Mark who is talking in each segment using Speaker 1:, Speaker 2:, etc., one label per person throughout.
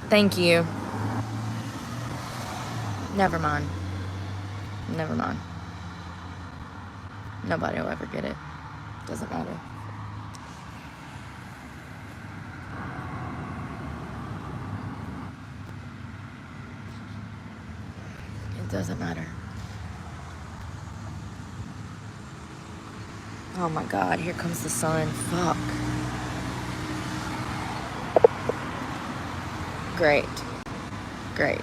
Speaker 1: Thank you. Never mind. Never mind. Nobody will ever get it. Doesn't matter. It doesn't matter. Oh my God, here comes the sun. Fuck. Great. Great.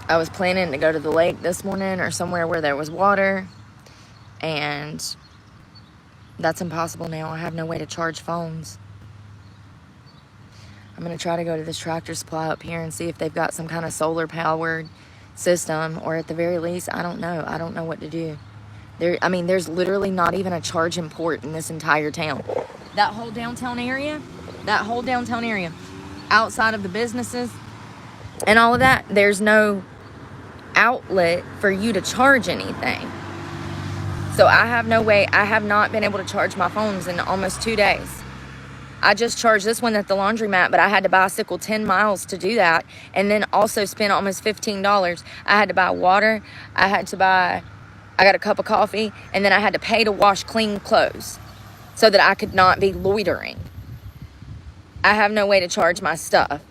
Speaker 1: I was planning to go to the lake this morning or somewhere where there was water, and that's impossible now. I have no way to charge phones. I'm going to try to go to this Tractor Supply up here and see if they've got some kind of solar powered system, or at the very least, I don't know. I don't know what to do. There's literally not even a charging port in this entire town. That whole downtown area, outside of the businesses and all of that, there's no outlet for you to charge anything. So I have no way. I have not been able to charge my phones in almost 2 days. I just charged this one at the laundromat, but I had to bicycle 10 miles to do that, and then also spend almost $15. I had to buy water. I got a cup of coffee, and then I had to pay to wash clean clothes so that I could not be loitering. I have no way to charge my stuff.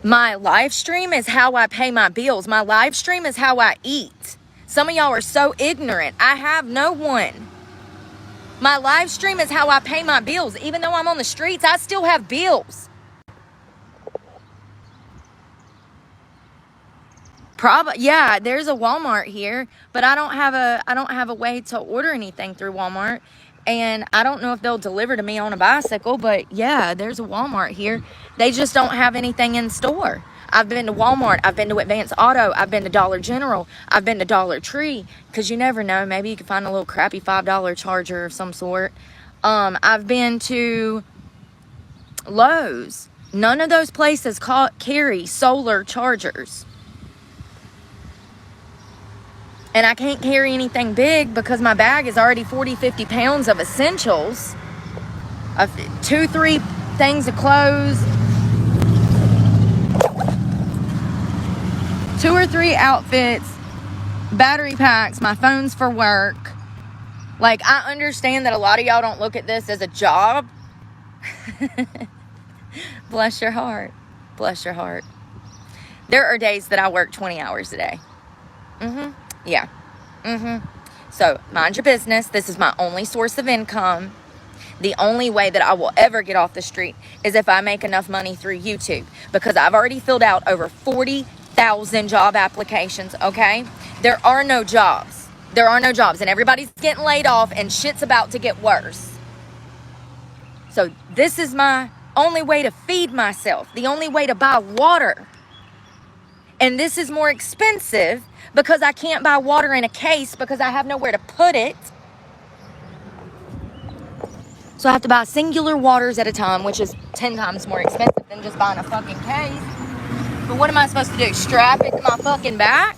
Speaker 1: My live stream is how I pay my bills. My live stream is how I eat. Some of y'all are so ignorant. I have no one. My live stream is how I pay my bills. Even though I'm on the streets, I still have bills. Yeah, there's a Walmart here, but I don't have a way to order anything through Walmart. And I don't know if they'll deliver to me on a bicycle, but yeah, there's a Walmart here. They just don't have anything in store. I've been to Walmart. I've been to Advance Auto. I've been to Dollar General. I've been to Dollar Tree, because you never know. Maybe you can find a little crappy $5 charger of some sort. I've been to Lowe's. None of those places carry solar chargers. And I can't carry anything big because my bag is already 40, 50 pounds of essentials. Of 2, 3 things of clothes. 2 or 3 outfits. Battery packs. My phone's for work. Like, I understand that a lot of y'all don't look at this as a job. Bless your heart. Bless your heart. There are days that I work 20 hours a day. Yeah. So, mind your business. This is my only source of income. The only way that I will ever get off the street is if I make enough money through YouTube, because I've already filled out over 40,000 job applications, okay? There are no jobs. And everybody's getting laid off, and shit's about to get worse. So, this is my only way to feed myself. The only way to buy water. And this is more expensive because I can't buy water in a case because I have nowhere to put it. So I have to buy singular waters at a time, which is 10 times more expensive than just buying a fucking case. But what am I supposed to do? Strap it to my fucking back?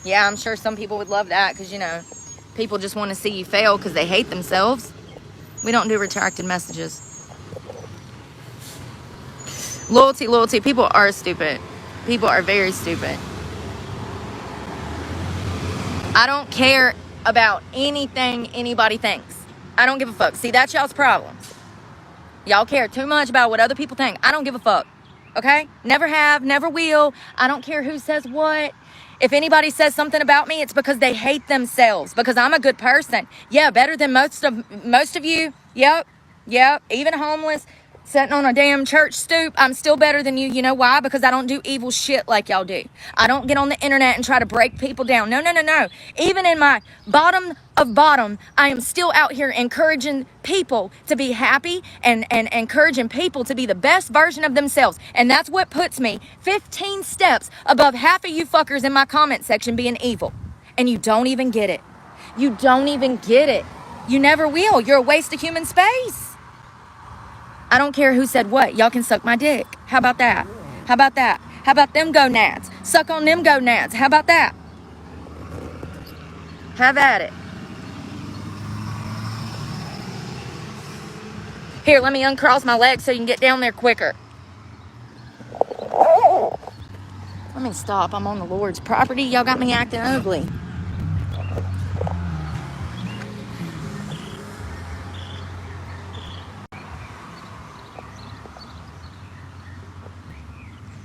Speaker 1: Yeah, I'm sure some people would love that because, people just want to see you fail because they hate themselves. We don't do retracted messages. Loyalty. People are stupid. People are very stupid. I don't care about anything anybody thinks. I don't give a fuck. See, that's y'all's problem. Y'all care too much about what other people think. I don't give a fuck. Okay? Never have, never will. I don't care who says what. If anybody says something about me, it's because they hate themselves. Because I'm a good person. Yeah, better than most of you. Yep. Even homeless, sitting on a damn church stoop, I'm still better than you. You know why? Because I don't do evil shit like y'all do. I don't get on the internet and try to break people down. No. Even in my bottom of bottom, I am still out here encouraging people to be happy and encouraging people to be the best version of themselves. And that's what puts me 15 steps above half of you fuckers in my comment section being evil. And you don't even get it. You never will. You're a waste of human space. I don't care who said what. Y'all can suck my dick. How about that? How about them gonads? Suck on them gonads. How about that? Have at it. Here, let me uncross my legs so you can get down there quicker. Let me stop. I'm on the Lord's property. Y'all got me acting ugly.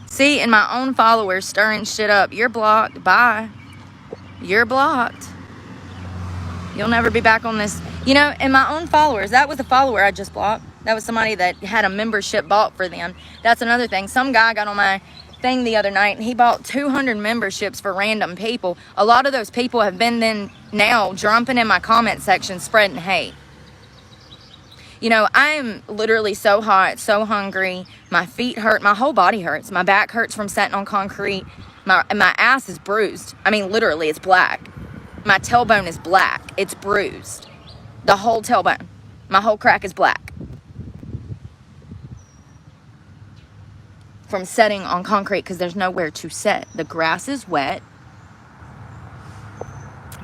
Speaker 1: See, and my own followers stirring shit up. You're blocked. Bye. You're blocked. You'll never be back on this. You know, and my own followers, that was a follower I just blocked. That was somebody that had a membership bought for them. That's another thing. Some guy got on my thing the other night and he bought 200 memberships for random people. A lot of those people have been then now jumping in my comment section spreading hate. You know, I am literally so hot, so hungry. My feet hurt. My whole body hurts. My back hurts from sitting on concrete. My ass is bruised. I mean, literally, it's black. My tailbone is black. It's bruised. The whole tailbone. My whole crack is black. From sitting on concrete because there's nowhere to sit. The grass is wet.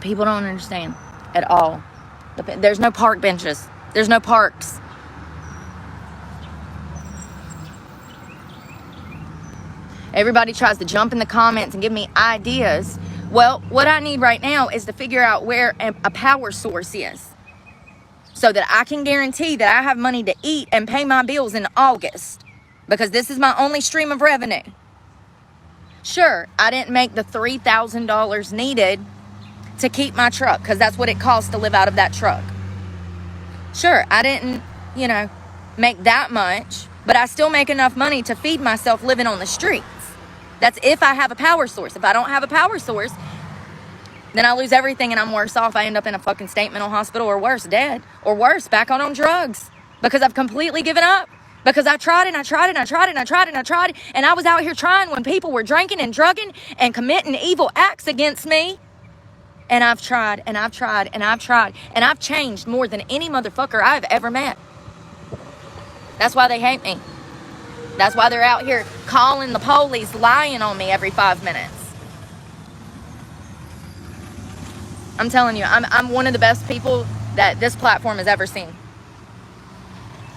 Speaker 1: People don't understand at all. There's no park benches. There's no parks. Everybody tries to jump in the comments and give me ideas. Well, what I need right now is to figure out where a power source is, so that I can guarantee that I have money to eat and pay my bills in August, because this is my only stream of revenue. Sure, I didn't make the $3,000 needed to keep my truck, because that's what it costs to live out of that truck. Sure, I didn't, make that much, but I still make enough money to feed myself living on the streets. That's if I have a power source. If I don't have a power source, then I lose everything and I'm worse off. I end up in a fucking state mental hospital, or worse, dead, or worse, back on drugs, because I've completely given up. Because I tried and I tried and I tried and I tried and I tried, and I was out here trying when people were drinking and drugging and committing evil acts against me. And I've tried and I've tried and I've tried, and I've changed more than any motherfucker I've ever met. That's why they hate me. That's why they're out here calling the police, lying on me every 5 minutes. I'm telling you, I'm one of the best people that this platform has ever seen.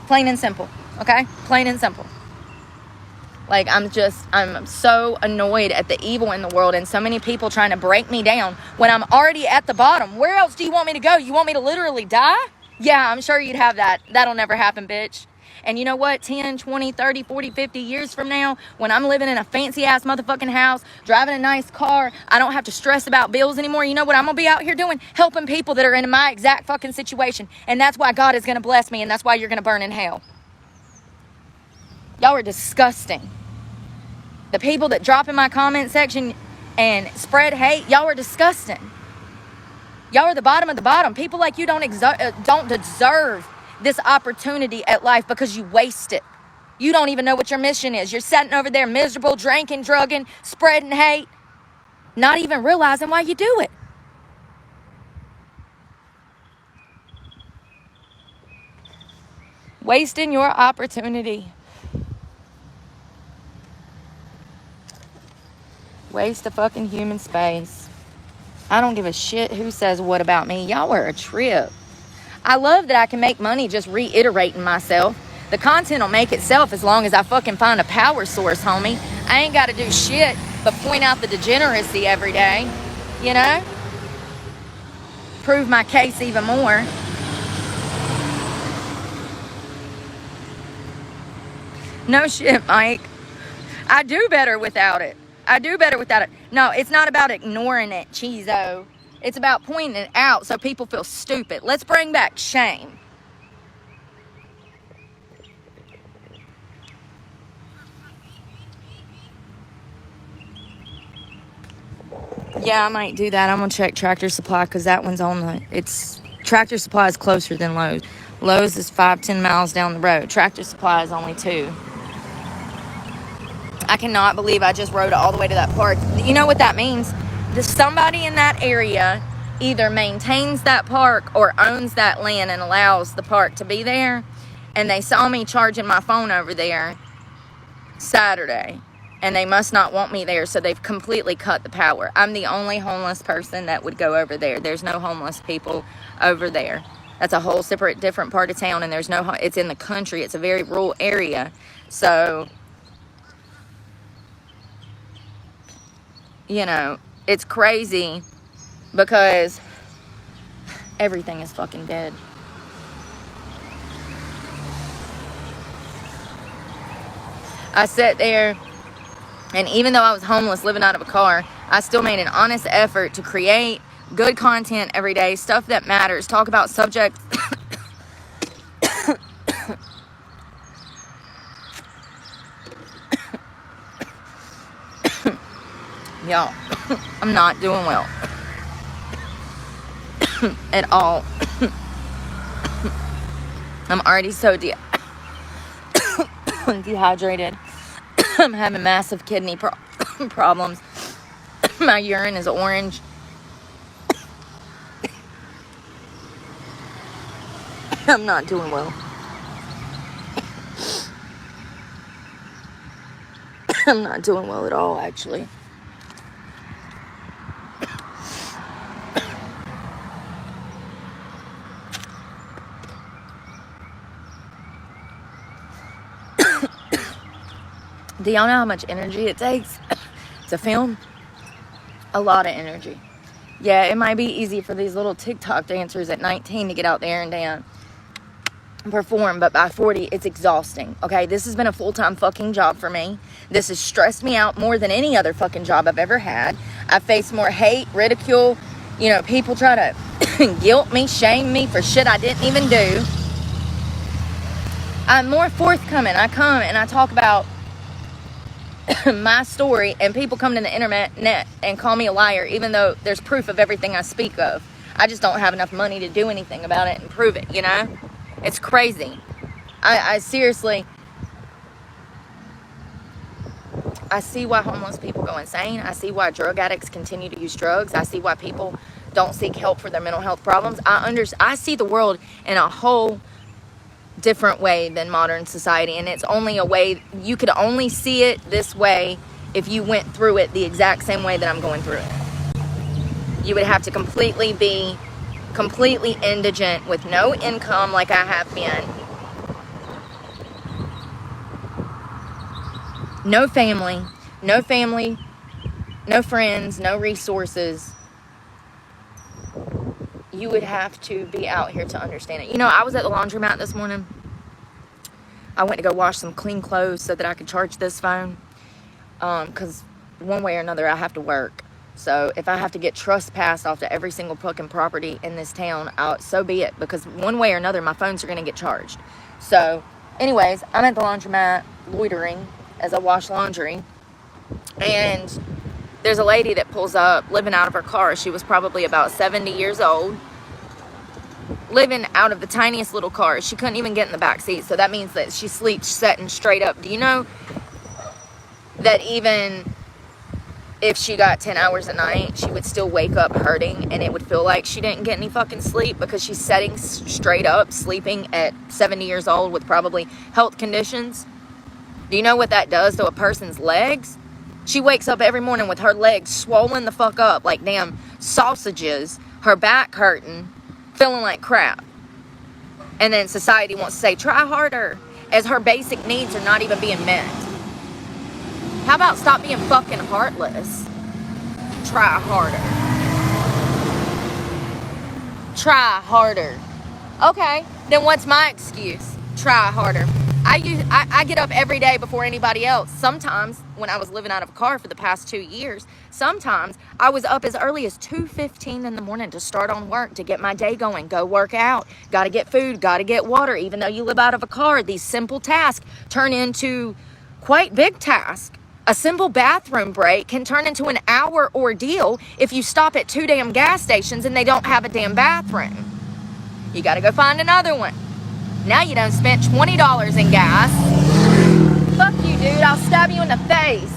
Speaker 1: Plain and simple, okay? Plain and simple. Like, I'm so annoyed at the evil in the world and so many people trying to break me down when I'm already at the bottom. Where else do you want me to go? You want me to literally die? Yeah, I'm sure you'd have that. That'll never happen, bitch. And you know what? 10, 20, 30, 40, 50 years from now, when I'm living in a fancy-ass motherfucking house, driving a nice car, I don't have to stress about bills anymore. You know what I'm going to be out here doing? Helping people that are in my exact fucking situation. And that's why God is going to bless me, and that's why you're going to burn in hell. Y'all are disgusting. The people that drop in my comment section and spread hate, y'all are disgusting. Y'all are the bottom of the bottom. People like you don't deserve this opportunity at life, because you waste it. You don't even know what your mission is. You're sitting over there miserable, drinking, drugging, spreading hate, not even realizing why you do it. Wasting your opportunity. Waste of fucking human space. I don't give a shit who says what about me. Y'all are a trip. I love that I can make money just reiterating myself. The content will make itself as long as I fucking find a power source, homie. I ain't got to do shit but point out the degeneracy every day, Prove my case even more. No shit, Mike. I do better without it. No, it's not about ignoring it, cheezo. It's about pointing it out so people feel stupid. Let's bring back shame. Yeah, I might do that. I'm going to check Tractor Supply, because that one's on Tractor Supply is closer than Lowe's. Lowe's is 5-10 miles down the road. Tractor Supply is only 2. I cannot believe I just rode all the way to that park. You know what that means? Somebody in that area either maintains that park or owns that land and allows the park to be there. And they saw me charging my phone over there Saturday. And they must not want me there, so they've completely cut the power. I'm the only homeless person that would go over there. There's no homeless people over there. That's a whole separate, different part of town, and there's no, it's in the country. It's a very rural area. So, you know, it's crazy because everything is fucking dead. I sat there, and even though I was homeless, living out of a car, I still made an honest effort to create good content every day, stuff that matters, talk about subjects. Y'all, I'm not doing well at all. I'm already so dehydrated. I'm having massive kidney problems. My urine is orange. I'm not doing well. I'm not doing well at all, actually. Do y'all know how much energy it takes to film? A lot of energy. Yeah, it might be easy for these little TikTok dancers at 19 to get out there and dance and perform, but by 40, it's exhausting. Okay, this has been a full-time fucking job for me. This has stressed me out more than any other fucking job I've ever had. I face more hate, ridicule. You know, people try to guilt me, shame me for shit I didn't even do. I'm more forthcoming. I come and I talk about my story, and people come to the internet and call me a liar, even though there's proof of everything I speak of. I just don't have enough money to do anything about it and prove it, you know? It's crazy. I seriously, I see why homeless people go insane. I see why drug addicts continue to use drugs. I see why people don't seek help for their mental health problems. I see the world in a whole different way than modern society, and it's only a way, you could only see it this way if you went through it the exact same way that I'm going through it. You would have to be completely indigent with no income like I have been. No family, no friends, no resources. You would have to be out here to understand it. You know, I was at the laundromat this morning. I went to go wash some clean clothes so that I could charge this phone. Because one way or another, I have to work. So if I have to get trespassed off to every single fucking property in this town, so be it. Because one way or another, my phones are going to get charged. So anyways, I'm at the laundromat loitering as I wash laundry. And there's a lady that pulls up, living out of her car. She was probably about 70 years old, living out of the tiniest little car. She couldn't even get in the back seat, so that means that she sleeps sitting straight up. Do you know that even if she got 10 hours a night, she would still wake up hurting, and it would feel like she didn't get any fucking sleep because she's sitting straight up, sleeping at 70 years old with probably health conditions? Do you know what that does to a person's legs? She wakes up every morning with her legs swollen the fuck up like damn sausages, her back hurting, feeling like crap. And then society wants to say, try harder, as her basic needs are not even being met. How about stop being fucking heartless? Try harder. Try harder. Okay, then what's my excuse? Try harder. I get up every day before anybody else. Sometimes, when I was living out of a car for the past 2 years, sometimes I was up as early as 2:15 in the morning to start on work, to get my day going, go work out, got to get food, got to get water. Even though you live out of a car, these simple tasks turn into quite big tasks. A simple bathroom break can turn into an hour ordeal if you stop at 2 damn gas stations and they don't have a damn bathroom. You got to go find another one. Now you done spent $20 in gas. Fuck you, dude. I'll stab you in the face.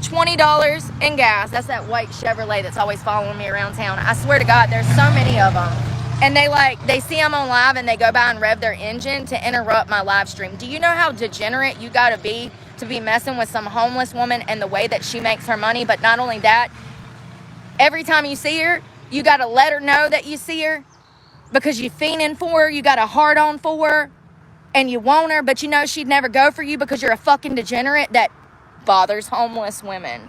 Speaker 1: $20 in gas. That's that white Chevrolet that's always following me around town. I swear to God, there's so many of them. And they see I'm on live and they go by and rev their engine to interrupt my live stream. Do you know how degenerate you gotta be to be messing with some homeless woman and the way that she makes her money. But not only that, every time you see her, you got to let her know that you see her because you fiending for her. You got a heart on for her and you want her, but you know she'd never go for you because you're a fucking degenerate that bothers homeless women.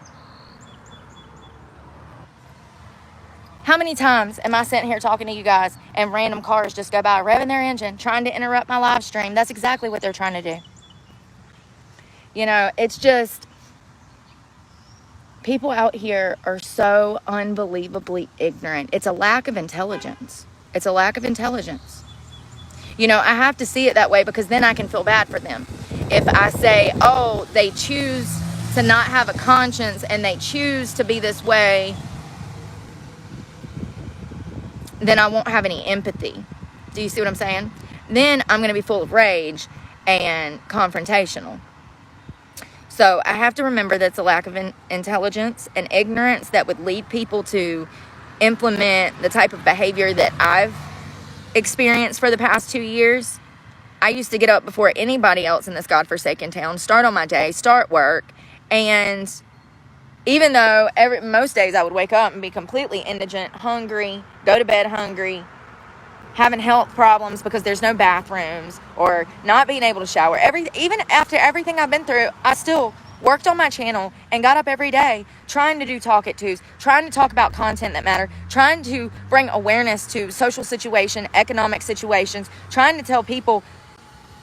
Speaker 1: How many times am I sitting here talking to you guys and random cars just go by revving their engine, trying to interrupt my live stream? That's exactly what they're trying to do. You know, it's just, people out here are so unbelievably ignorant. It's a lack of intelligence. It's a lack of intelligence. You know, I have to see it that way because then I can feel bad for them. If I say, oh, they choose to not have a conscience and they choose to be this way, then I won't have any empathy. Do you see what I'm saying? Then I'm going to be full of rage and confrontational. So I have to remember that's a lack of intelligence and ignorance that would lead people to implement the type of behavior that I've experienced for the past 2 years. I used to get up before anybody else in this godforsaken town, start on my day, start work, and even though most days I would wake up and be completely indigent, hungry, go to bed hungry, having health problems because there's no bathrooms, or not being able to shower. Even after everything I've been through, I still worked on my channel and got up every day trying to do talk it tos, trying to talk about content that matter, trying to bring awareness to social situation, economic situations, trying to tell people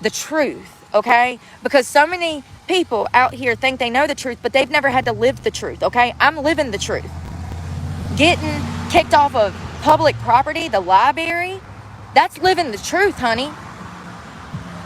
Speaker 1: the truth, okay? Because so many people out here think they know the truth, but they've never had to live the truth, okay? I'm living the truth. Getting kicked off of public property, the library, that's living the truth, honey.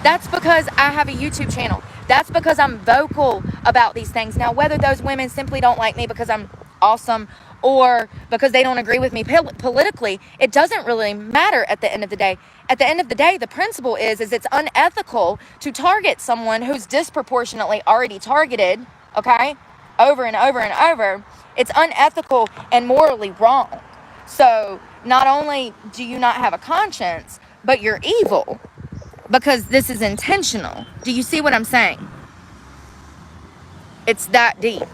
Speaker 1: That's because I have a YouTube channel. That's because I'm vocal about these things. Now, whether those women simply don't like me because I'm awesome or because they don't agree with me politically, it doesn't really matter at the end of the day. At the end of the day, the principle is it's unethical to target someone who's disproportionately already targeted, okay, over and over and over. It's unethical and morally wrong. So not only do you not have a conscience, but you're evil because this is intentional. Do you see what I'm saying? It's that deep.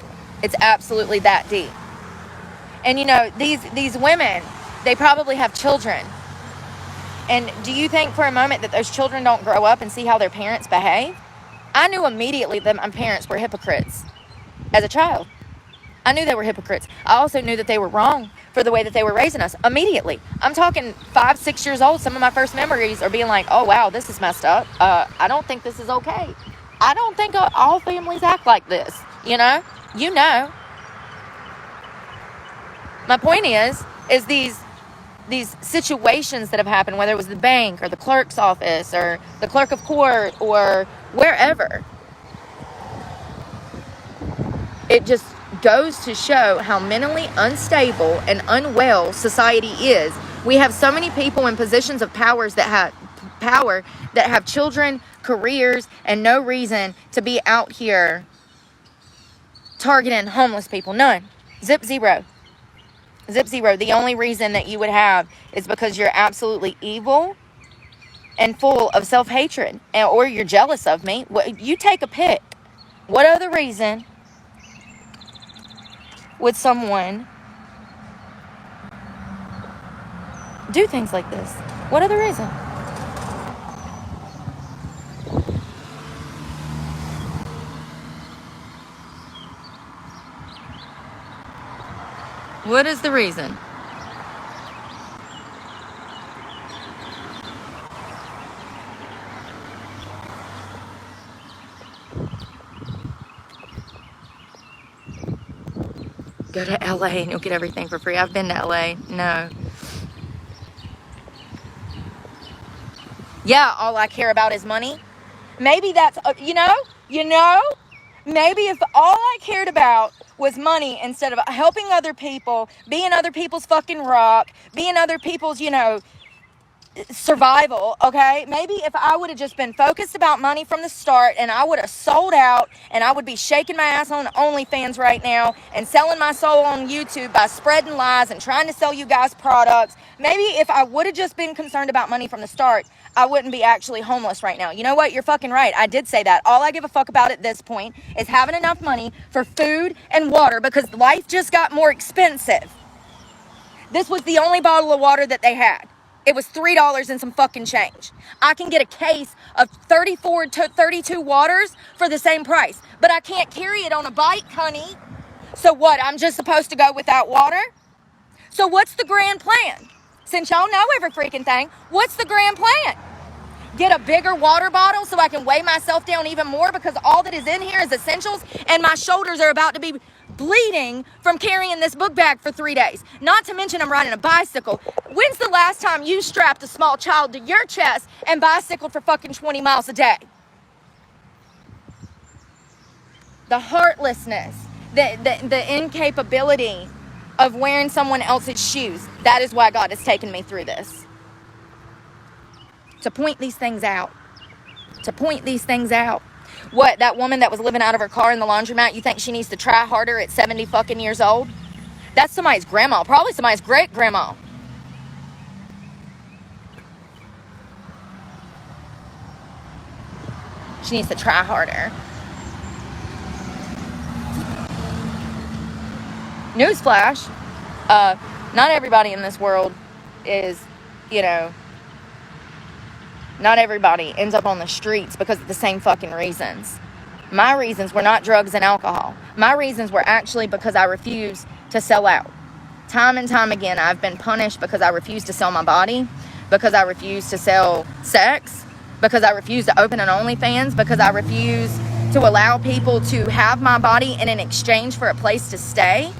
Speaker 1: It's absolutely that deep. And you know, these women, they probably have children. And do you think for a moment that those children don't grow up and see how their parents behave? I knew immediately that my parents were hypocrites as a child. I knew they were hypocrites. I also knew that they were wrong for the way that they were raising us immediately. I'm talking 5, 6 years old. Some of my first memories are being like, oh, wow, this is messed up. I don't think this is okay. I don't think all families act like this. You know? You know. My point is these situations that have happened, whether it was the bank or the clerk's office or the clerk of court or wherever, it just goes to show how mentally unstable and unwell society is. We have so many people in positions of power that have children, careers, and no reason to be out here targeting homeless people. None. Zip zero. Zip zero. The only reason that you would have is because you're absolutely evil and full of self-hatred, or you're jealous of me. You take a pick. What other reason would someone do things like this? What other reason? What is the reason? Go to LA and you'll get everything for free. I've been to LA. No. Yeah, all I care about is money. Maybe that's, you know, maybe if all I cared about was money instead of helping other people, being other people's fucking rock, being other people's, you know, survival, okay? Maybe if I would have just been focused about money from the start, and I would have sold out, and I would be shaking my ass on OnlyFans right now and selling my soul on YouTube by spreading lies and trying to sell you guys products. Maybe if I would have just been concerned about money from the start, I wouldn't be actually homeless right now. You know what? You're fucking right. I did say that. All I give a fuck about at this point is having enough money for food and water, because life just got more expensive. This was the only bottle of water that they had. It was $3 and some fucking change. I can get a case of 34 to 32 waters for the same price, but I can't carry it on a bike, honey. So what? I'm just supposed to go without water? So what's the grand plan? Since y'all know every freaking thing, what's the grand plan? Get a bigger water bottle so I can weigh myself down even more, because all that is in here is essentials, and my shoulders are about to be bleeding from carrying this book bag for 3 days. Not to mention I'm riding a bicycle. When's the last time you strapped a small child to your chest and bicycled for fucking 20 miles a day? The heartlessness, the incapability of wearing someone else's shoes. That is why God has taken me through this. To point these things out. To point these things out. What, that woman that was living out of her car in the laundromat, you think she needs to try harder at 70 fucking years old? That's somebody's grandma. Probably somebody's great grandma. She needs to try harder. Newsflash. Not everybody in this world is, not everybody ends up on the streets because of the same fucking reasons. My reasons were not drugs and alcohol. My reasons were actually because I refused to sell out. Time and time again, I've been punished because I refused to sell my body, because I refused to sell sex, because I refused to open an OnlyFans, because I refused to allow people to have my body in an exchange for a place to stay.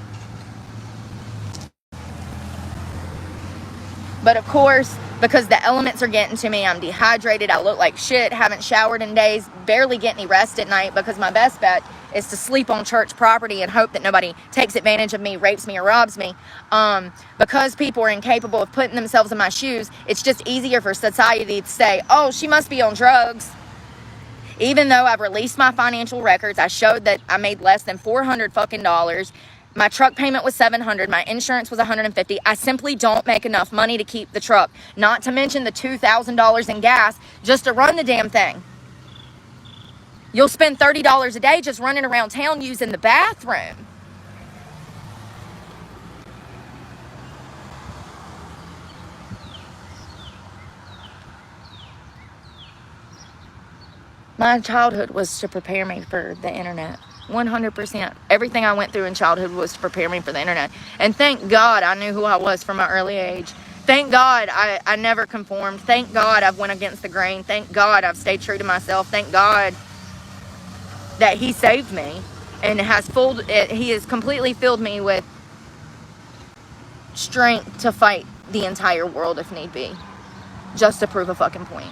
Speaker 1: But of course, because the elements are getting to me, I'm dehydrated, I look like shit, haven't showered in days, barely get any rest at night, because my best bet is to sleep on church property and hope that nobody takes advantage of me, rapes me, or robs me. Because people are incapable of putting themselves in my shoes, it's just easier for society to say, oh, she must be on drugs. Even though I've released my financial records, I showed that I made less than $400 fucking dollars. My truck payment was $700. My insurance was $150. I simply don't make enough money to keep the truck. Not to mention the $2,000 in gas just to run the damn thing. You'll spend $30 a day just running around town using the bathroom. My childhood was to prepare me for the internet. 100%. Everything I went through in childhood was to prepare me for the internet. And thank God I knew who I was from an early age. Thank God I never conformed. Thank God I've went against the grain. Thank God I've stayed true to myself. Thank God that He saved me and He has completely filled me with strength to fight the entire world if need be, just to prove a fucking point.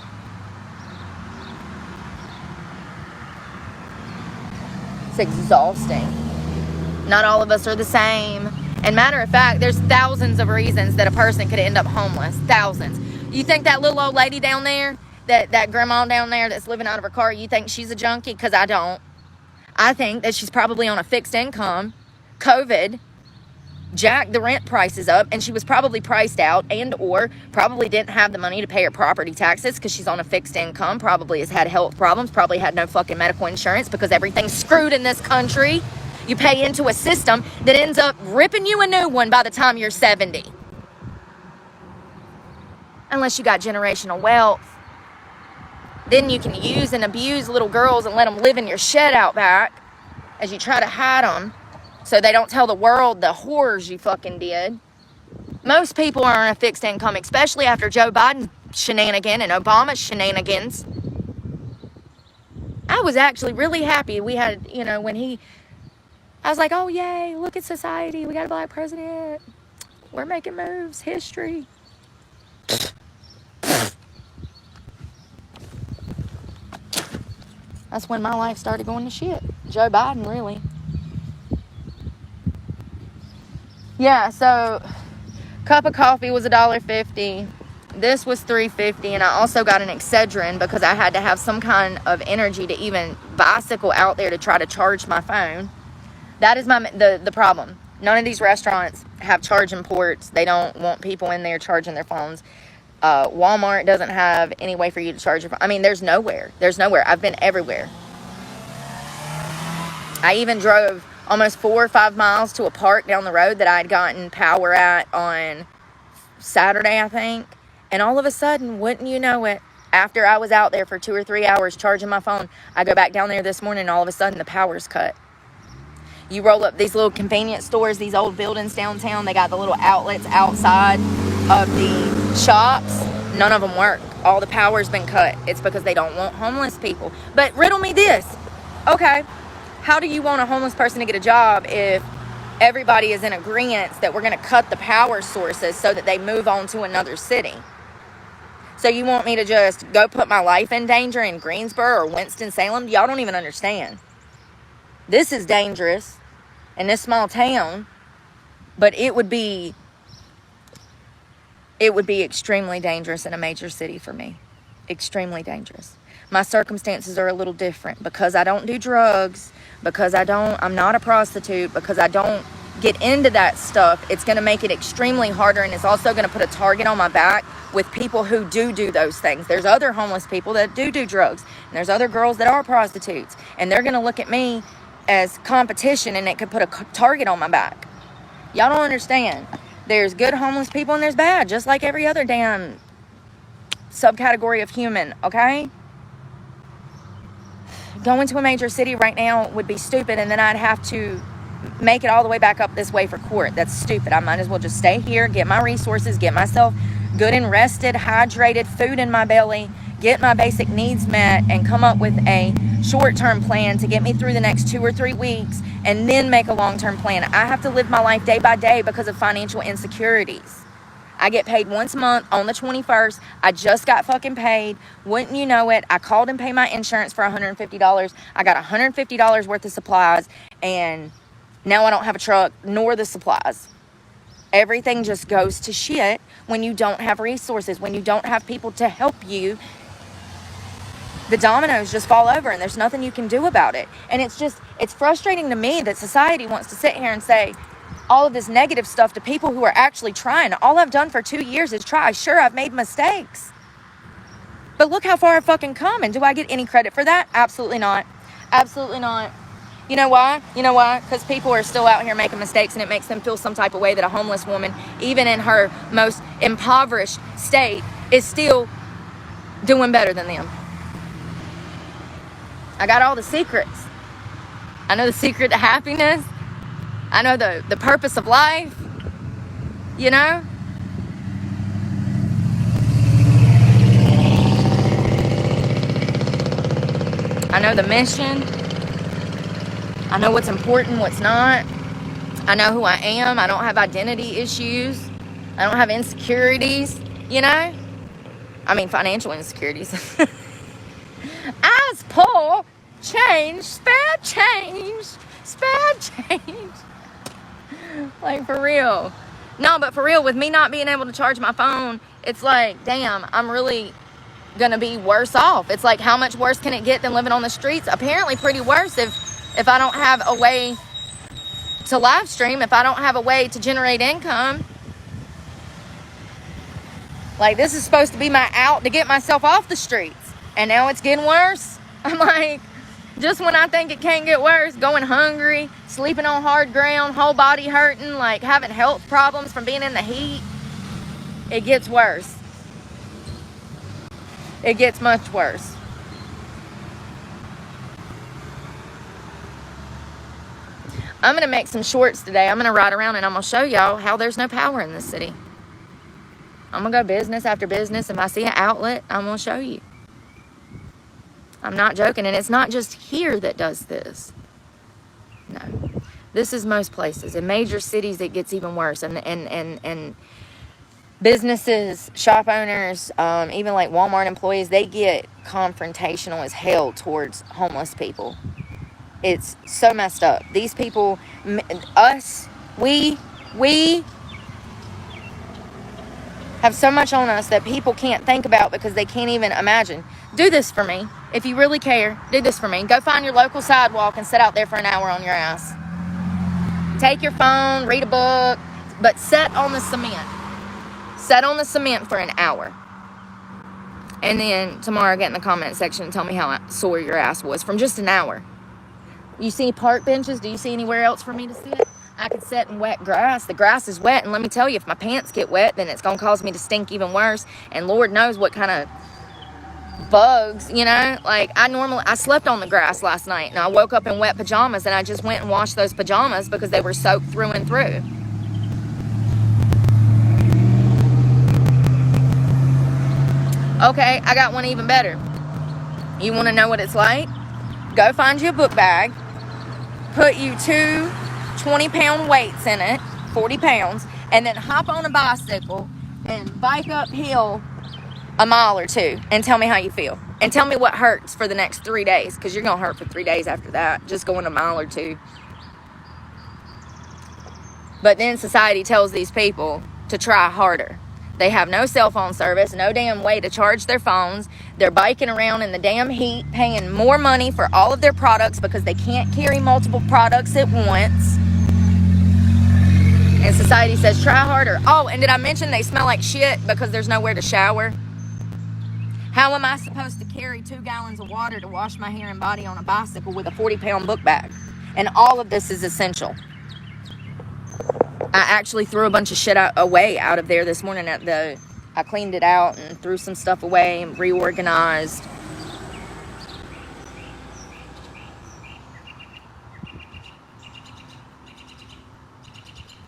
Speaker 1: It's exhausting. Not all of us are the same. And matter of fact, there's thousands of reasons that a person could end up homeless. Thousands. You think that little old lady down there, that grandma down there that's living out of her car, you think she's a junkie? Because I don't. I think that she's probably on a fixed income. COVID jacked the rent prices up, and she was probably priced out, and or probably didn't have the money to pay her property taxes because she's on a fixed income, probably has had health problems, probably had no fucking medical insurance because everything's screwed in this country. You pay into a system that ends up ripping you a new one by the time you're 70. Unless you got generational wealth. Then you can use and abuse little girls and let them live in your shed out back as you try to hide them so they don't tell the world the horrors you fucking did. Most people are on a fixed income, especially after Joe Biden's shenanigan and Obama's shenanigans. I was actually really happy we had, I was like, oh yay, look at society, we got a black president. We're making moves, history. That's when my life started going to shit. Joe Biden, really. Yeah, so cup of coffee was $1.50. This was $3.50, and I also got an Excedrin because I had to have some kind of energy to even bicycle out there to try to charge my phone. That is the problem. None of these restaurants have charging ports. They don't want people in there charging their phones. Walmart doesn't have any way for you to charge your phone. I mean, there's nowhere. I've been everywhere. I even drove almost 4 or 5 miles to a park down the road that I had gotten power at on Saturday, I think. And all of a sudden, wouldn't you know it, after I was out there for 2 or 3 hours charging my phone, I go back down there this morning and all of a sudden the power's cut. You roll up these little convenience stores, these old buildings downtown, they got the little outlets outside of the shops. None of them work. All the power's been cut. It's because they don't want homeless people. But riddle me this. Okay, how do you want a homeless person to get a job if everybody is in agreement that we're going to cut the power sources so that they move on to another city? So you want me to just go put my life in danger in Greensboro or Winston-Salem? Y'all don't even understand. This is dangerous in this small town, but it would be extremely dangerous in a major city for me. Extremely dangerous. My circumstances are a little different because I don't do drugs, because I'm not a prostitute, because I don't get into that stuff. It's going to make it extremely harder, and it's also going to put a target on my back with people who do those things. There's other homeless people that do drugs, and there's other girls that are prostitutes, and they're going to look at me as competition, and it could put a target on my back. Y'all don't understand. There's good homeless people and there's bad, just like every other damn subcategory of human, okay? Going to a major city right now would be stupid, and then I'd have to make it all the way back up this way for court. That's stupid. I might as well just stay here, get my resources, get myself good and rested, hydrated, food in my belly, get my basic needs met, and come up with a short-term plan to get me through the next 2 or 3 weeks, and then make a long-term plan. I have to live my life day by day because of financial insecurities. I get paid once a month on the 21st. I just got fucking paid. Wouldn't you know it? I called and paid my insurance for $150. I got $150 worth of supplies, and now I don't have a truck nor the supplies. Everything just goes to shit when you don't have resources, when you don't have people to help you. The dominoes just fall over, and there's nothing you can do about it. And it's frustrating to me that society wants to sit here and say all of this negative stuff to people who are actually trying. All I've done for 2 years is try. Sure, I've made mistakes, but look how far I've fucking come. And do I get any credit for that? Absolutely not. Absolutely not. You know why? Because people are still out here making mistakes, and it makes them feel some type of way that a homeless woman, even in her most impoverished state, is still doing better than them. I got all the secrets. I know the secret to happiness. I know the purpose of life. You know? I know the mission. I know what's important, what's not. I know who I am. I don't have identity issues. I don't have insecurities, you know? I mean, financial insecurities. As poor, spare change. Like, for real. No, but for real, with me not being able to charge my phone, it's like, damn, I'm really gonna be worse off. It's like, how much worse can it get than living on the streets? Apparently pretty worse if I don't have a way to live stream, if I don't have a way to generate income. Like, this is supposed to be my out to get myself off the streets, and now it's getting worse. I'm like, just when I think it can't get worse, going hungry, sleeping on hard ground, whole body hurting, like having health problems from being in the heat, it gets worse. It gets much worse. I'm going to make some shorts today. I'm going to ride around and I'm going to show y'all how there's no power in this city. I'm going to go business after business. If I see an outlet, I'm going to show you. I'm not joking. And it's not just here that does this. No. This is most places. In major cities, it gets even worse. And businesses, shop owners, even like Walmart employees, they get confrontational as hell towards homeless people. It's so messed up. These people, we have so much on us that people can't think about because they can't even imagine. Do this for me. If you really care, do this for me. Go find your local sidewalk and sit out there for an hour on your ass. Take your phone, read a book, but sit on the cement. Sit on the cement for an hour. And then tomorrow get in the comment section and tell me how sore your ass was from just an hour. You see park benches? Do you see anywhere else for me to sit? I could sit in wet grass. The grass is wet, and let me tell you, if my pants get wet, then it's going to cause me to stink even worse. And Lord knows what kind of bugs, you know? Like, I slept on the grass last night, and I woke up in wet pajamas, and I just went and washed those pajamas because they were soaked through and through. Okay, I got one even better. You want to know what it's like? Go find you a book bag. Put you 2 20-pound weights in it, 40 pounds, and then hop on a bicycle and bike uphill a mile or 2 and tell me how you feel. And tell me what hurts for the next 3 days, because you're going to hurt for 3 days after that, just going a mile or 2. But then society tells these people to try harder. They have no cell phone service, no damn way to charge their phones. They're biking around in the damn heat, paying more money for all of their products because they can't carry multiple products at once. And society says, try harder. Oh, and did I mention they smell like shit because there's nowhere to shower? How am I supposed to carry 2 gallons of water to wash my hair and body on a bicycle with a 40-pound book bag? And all of this is essential. I actually threw a bunch of shit away out of there this morning. I cleaned it out and threw some stuff away and reorganized.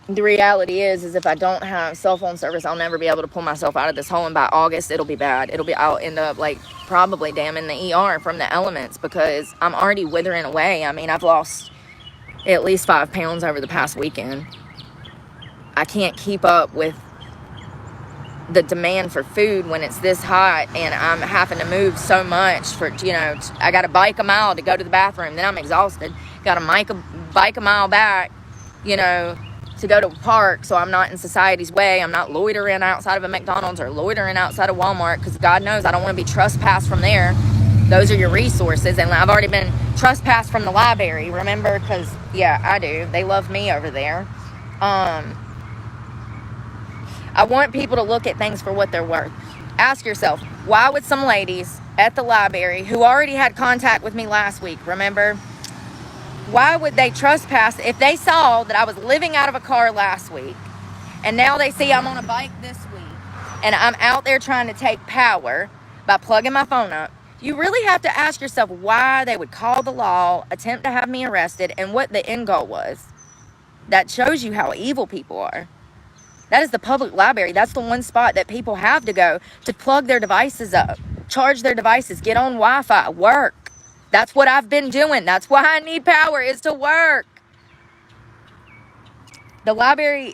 Speaker 1: The reality is if I don't have cell phone service, I'll never be able to pull myself out of this hole. And by August, it'll be bad. I'll end up like probably damn in the ER from the elements because I'm already withering away. I mean, I've lost at least 5 pounds over the past weekend. I can't keep up with the demand for food when it's this hot, and I'm having to move so much for, I got to bike a mile to go to the bathroom. Then I'm exhausted. Got to bike a mile back, to go to a park so I'm not in society's way. I'm not loitering outside of a McDonald's or loitering outside of Walmart because God knows I don't want to be trespassed from there. Those are your resources. And I've already been trespassed from the library, remember? Because, yeah, I do. They love me over there. I want people to look at things for what they're worth. Ask yourself, why would some ladies at the library who already had contact with me last week, remember? Why would they trespass if they saw that I was living out of a car last week and now they see I'm on a bike this week and I'm out there trying to take power by plugging my phone up? You really have to ask yourself why they would call the law, attempt to have me arrested, and what the end goal was. That shows you how evil people are. That is the public library. That's the one spot that people have to go to plug their devices up, charge their devices, get on Wi-Fi, work. That's what I've been doing. That's why I need power, is to work. The library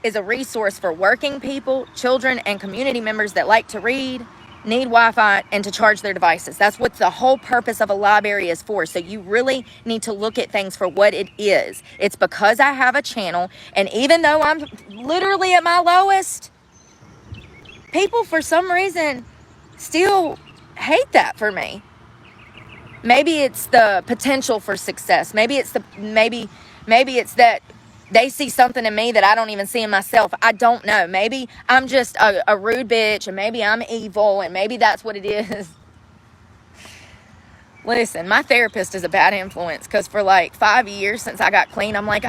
Speaker 1: is a resource for working people, children, and community members that like to read, need Wi-Fi, and to charge their devices. That's what the whole purpose of a library is for. So you really need to look at things for what it is. It's because I have a channel, and even though I'm literally at my lowest, people for some reason still hate that for me. Maybe it's the potential for success. Maybe it's that they see something in me that I don't even see in myself. I don't know. Maybe I'm just a rude bitch, and maybe I'm evil, and maybe that's what it is. Listen, my therapist is a bad influence because for like 5 years since I got clean, I'm like,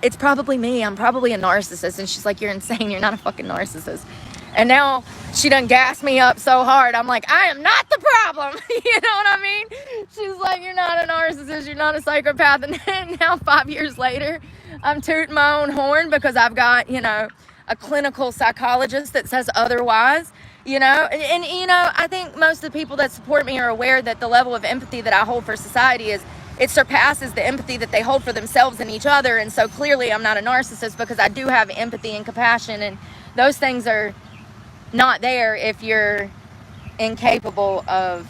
Speaker 1: it's probably me. I'm probably a narcissist. And she's like, you're insane. You're not a fucking narcissist. And now she done gassed me up so hard. I'm like, I am not the problem. You know what I mean? She's like, you're not a narcissist. You're not a psychopath. And then now 5 years later, I'm tooting my own horn because I've got, a clinical psychologist that says otherwise, And I think most of the people that support me are aware that the level of empathy that I hold for society it surpasses the empathy that they hold for themselves and each other. And so clearly I'm not a narcissist because I do have empathy and compassion, and those things are not there if you're incapable of,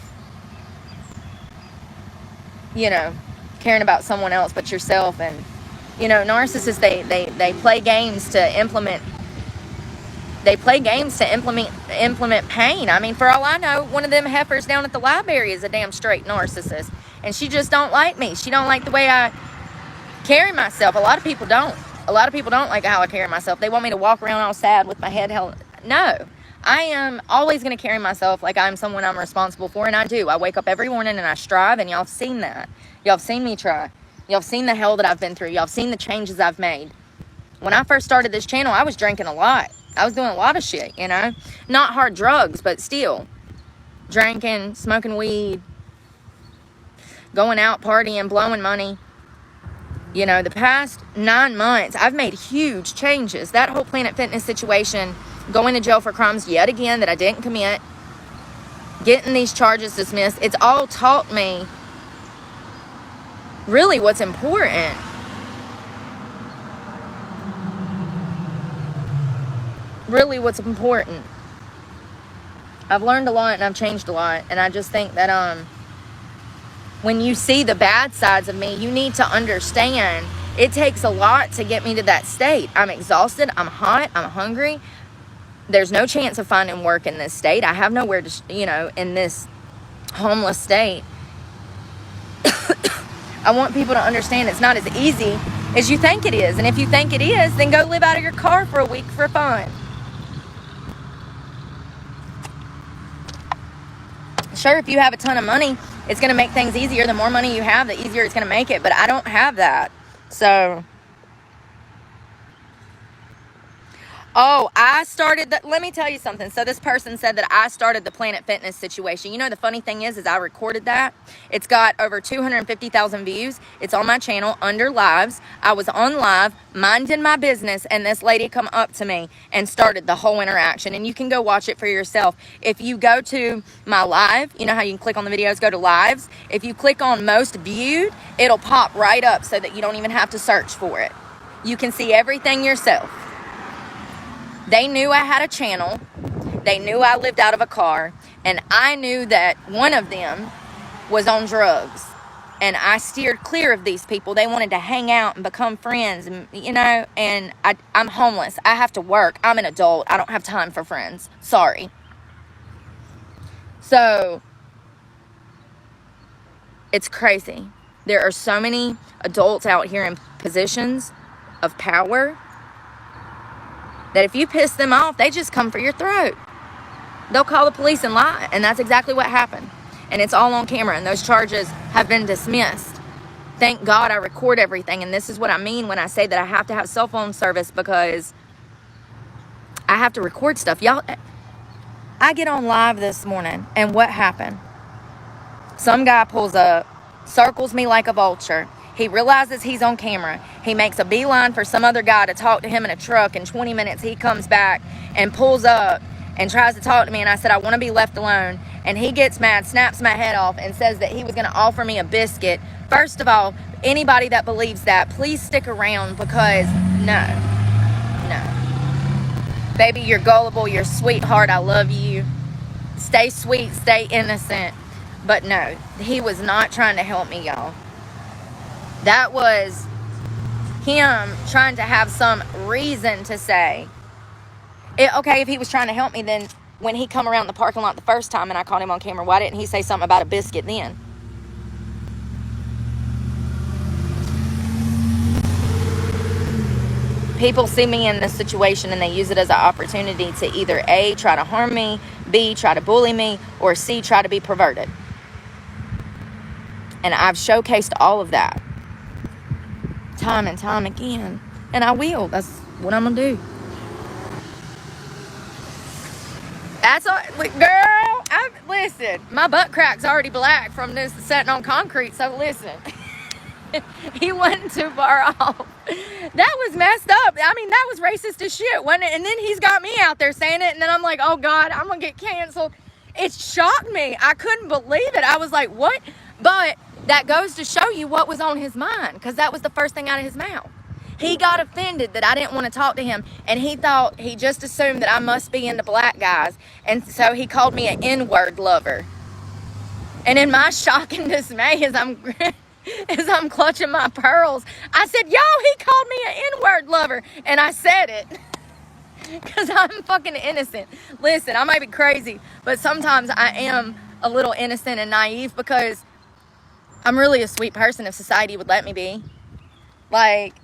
Speaker 1: caring about someone else but yourself. And, narcissists, they play games to implement They play games to implement pain. I mean, for all I know, one of them heifers down at the library is a damn straight narcissist. And she just don't like me. She don't like the way I carry myself. A lot of people don't. A lot of people don't like how I carry myself. They want me to walk around all sad with my head held. No. I am always going to carry myself like I'm someone I'm responsible for, and I do. I wake up every morning and I strive, and y'all have seen that. Y'all have seen me try. Y'all have seen the hell that I've been through. Y'all have seen the changes I've made. When I first started this channel, I was drinking a lot. I was doing a lot of shit, you know? Not hard drugs, but still. Drinking, smoking weed, going out, partying, blowing money. You know, the past 9 months, I've made huge changes. That whole Planet Fitness situation, going to jail for crimes yet again that I didn't commit, getting these charges dismissed, it's all taught me really what's important. Really what's important. I've learned a lot and I've changed a lot, and I just think that when you see the bad sides of me, you need to understand it takes a lot to get me to that state. I'm exhausted, I'm hot, I'm hungry. There's no chance of finding work in this state. I have nowhere to, you know, in this homeless state. I want people to understand it's not as easy as you think it is. And if you think it is, then go live out of your car for a week for fun. Sure, if you have a ton of money, it's going to make things easier. The more money you have, the easier it's going to make it. But I don't have that. So, I started that. Let me tell you something. So this person said that I started the Planet Fitness situation. You know, the funny thing is I recorded that. It's got over 250,000 views. It's on my channel under lives. I was on live, minding my business, and this lady come up to me and started the whole interaction. And you can go watch it for yourself. If you go to my live, you know how you can click on the videos, go to lives. If you click on most viewed, it'll pop right up so that you don't even have to search for it. You can see everything yourself. They knew I had a channel. They knew I lived out of a car. And I knew that one of them was on drugs. And I steered clear of these people. They wanted to hang out and become friends. And, you know, and I'm homeless. I have to work. I'm an adult. I don't have time for friends. Sorry. So, it's crazy. There are so many adults out here in positions of power that if you piss them off, they just come for your throat. They'll call the police and lie. And that's exactly what happened. And it's all on camera. And those charges have been dismissed. Thank God I record everything. And this is what I mean when I say that I have to have cell phone service, because I have to record stuff. Y'all, I get on live this morning, and what happened? Some guy pulls up, circles me like a vulture. He realizes he's on camera. He makes a beeline for some other guy to talk to him in a truck. In 20 minutes, he comes back and pulls up and tries to talk to me. And I said, I want to be left alone. And he gets mad, snaps my head off, and says that he was going to offer me a biscuit. First of all, anybody that believes that, please stick around, because no. Baby, you're gullible. You're a sweetheart. I love you. Stay sweet. Stay innocent. But no, he was not trying to help me, y'all. That was him trying to have some reason to say, okay, if he was trying to help me, then when he come around the parking lot the first time and I caught him on camera, why didn't he say something about a biscuit then? People see me in this situation and they use it as an opportunity to either A, try to harm me, B, try to bully me, or C, try to be perverted. And I've showcased all of that time and time again. And I will. That's what I'm going to do. That's all. Girl, listen. My butt crack's already black from this sitting on concrete. So listen. He wasn't too far off. That was messed up. I mean, that was racist as shit, wasn't it? And then he's got me out there saying it. And then I'm like, oh, God, I'm going to get canceled. It shocked me. I couldn't believe it. I was like, what? But that goes to show you what was on his mind, because that was the first thing out of his mouth. He got offended that I didn't want to talk to him, and he just assumed that I must be into black guys, and so he called me an N-word lover. And in my shock and dismay, as I'm clutching my pearls, I said, yo, he called me an N-word lover, and I said it. Because I'm fucking innocent. Listen, I might be crazy, but sometimes I am a little innocent and naive because I'm really a sweet person if society would let me be. Like,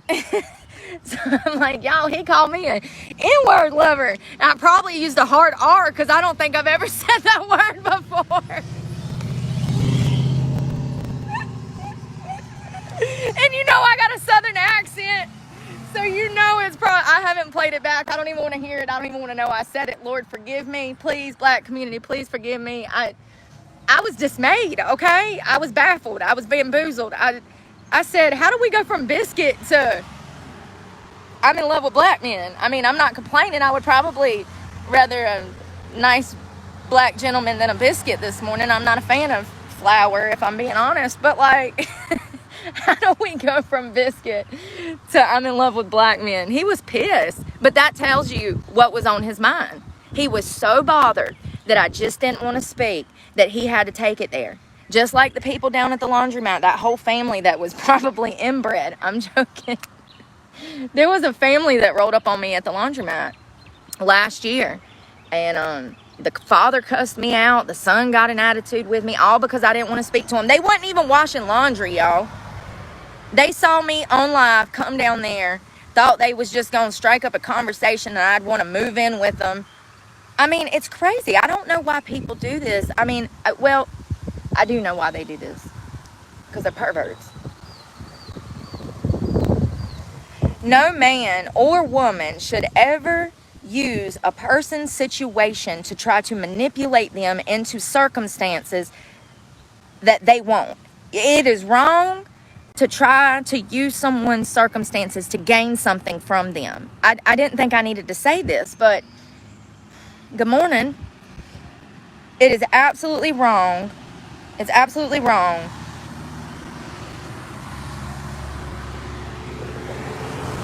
Speaker 1: so I'm like, y'all, he called me an N-word lover. And I probably used a hard R because I don't think I've ever said that word before. And you know I got a southern accent. So you know it's probably, I haven't played it back. I don't even want to hear it. I don't even want to know I said it. Lord, forgive me. Please, black community, please forgive me. I was dismayed, okay? I was baffled. I was bamboozled. I said, how do we go from biscuit to I'm in love with black men? I mean, I'm not complaining. I would probably rather a nice black gentleman than a biscuit this morning. I'm not a fan of flour, if I'm being honest. But, like, how do we go from biscuit to I'm in love with black men? He was pissed. But that tells you what was on his mind. He was so bothered that I just didn't want to speak that he had to take it there. Just like the people down at the laundromat, that whole family that was probably inbred. I'm joking. There was a family that rolled up on me at the laundromat last year. And the father cussed me out. The son got an attitude with me, all because I didn't want to speak to him. They wasn't even washing laundry, y'all. They saw me on live, come down there, thought they was just going to strike up a conversation and I'd want to move in with them. I mean, it's crazy. I don't know why people do this. I mean, well, I do know why they do this. Because they're perverts. No man or woman should ever use a person's situation to try to manipulate them into circumstances that they won't. It is wrong to try to use someone's circumstances to gain something from them. I didn't think I needed to say this, but good morning. It is absolutely wrong. It's absolutely wrong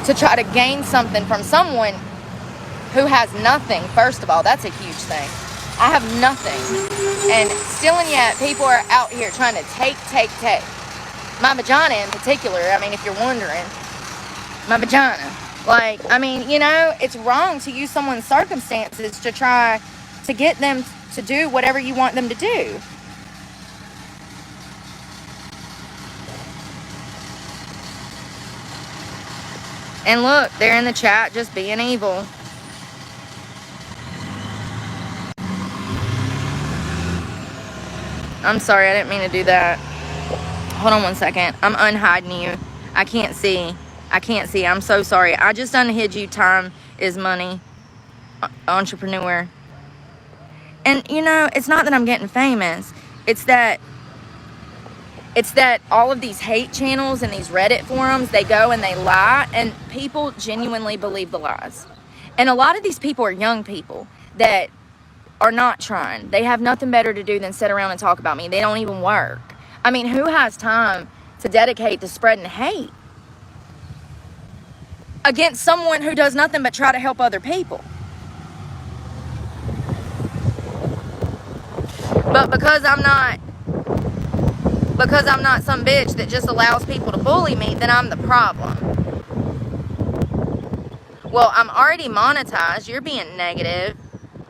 Speaker 1: to try to gain something from someone who has nothing. First of all, that's a huge thing. I have nothing. And still and yet, people are out here trying to take. My vagina in particular, I mean, if you're wondering, my vagina. Like, I mean, you know, it's wrong to use someone's circumstances to try to get them to do whatever you want them to do. And look, they're in the chat just being evil. I'm sorry, I didn't mean to do that. Hold on one second. I'm unhiding you. I can't see. I'm so sorry. I just unhid you. Time is money. Entrepreneur. And, you know, it's not that I'm getting famous. It's that all of these hate channels and these Reddit forums, they go and they lie, and people genuinely believe the lies. And a lot of these people are young people that are not trying. They have nothing better to do than sit around and talk about me. They don't even work. I mean, who has time to dedicate to spreading hate against someone who does nothing but try to help other people? But because I'm not some bitch that just allows people to bully me, then I'm the problem. Well, I'm already monetized. You're being negative.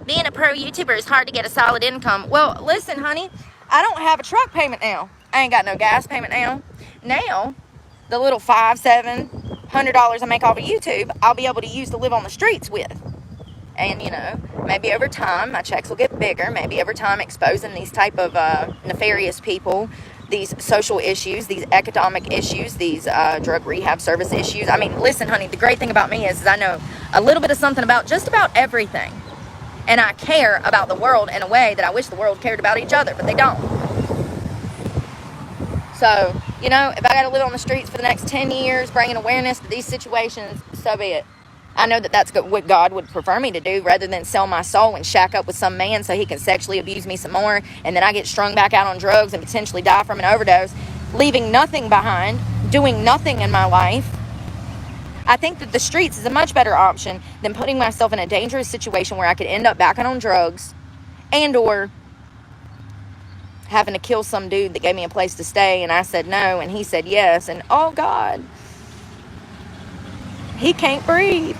Speaker 1: Being a pro YouTuber is hard to get a solid income. Well, listen, honey, I don't have a truck payment now. I ain't got no gas payment now. Now, the little $500 I make off of YouTube, I'll be able to use to live on the streets with. And, you know, maybe over time, my checks will get bigger. Maybe over time, exposing these type of nefarious people, these social issues, these economic issues, these drug rehab service issues. I mean, listen, honey, the great thing about me is I know a little bit of something about just about everything. And I care about the world in a way that I wish the world cared about each other, but they don't. So, you know, if I got to live on the streets for the next 10 years, bringing awareness to these situations, so be it. I know that that's what God would prefer me to do, rather than sell my soul and shack up with some man so he can sexually abuse me some more, and then I get strung back out on drugs and potentially die from an overdose, leaving nothing behind, doing nothing in my life. I think that the streets is a much better option than putting myself in a dangerous situation where I could end up back on drugs and or having to kill some dude that gave me a place to stay, and I said no and he said yes, and oh God, he can't breathe.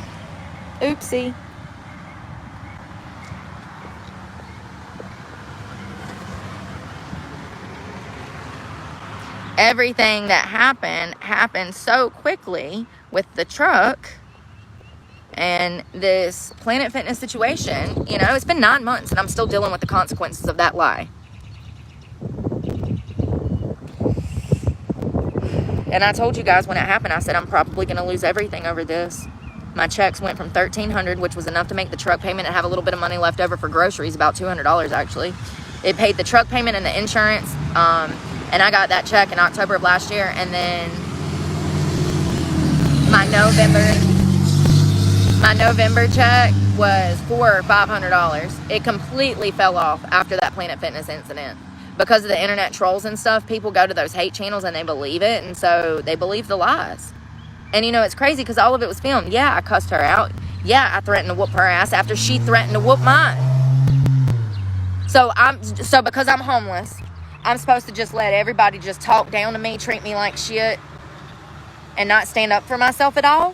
Speaker 1: Oopsie. everything that happened so quickly with the truck and this Planet Fitness situation. You know, it's been 9 months and I'm still dealing with the consequences of that lie. And I told you guys when it happened, I said I'm probably going to lose everything over this. My checks went from $1,300, which was enough to make the truck payment and have a little bit of money left over for groceries, about $200 actually. It paid the truck payment and the insurance, and I got that check in October of last year. And then my November check was $400 or $500. It completely fell off after that Planet Fitness incident. Because of the internet trolls and stuff, people go to those hate channels and they believe it, and so they believe the lies. And you know, it's crazy because all of it was filmed. Yeah, I cussed her out. Yeah, I threatened to whoop her ass after she threatened to whoop mine. So because I'm homeless, I'm supposed to just let everybody just talk down to me, treat me like shit, and not stand up for myself at all?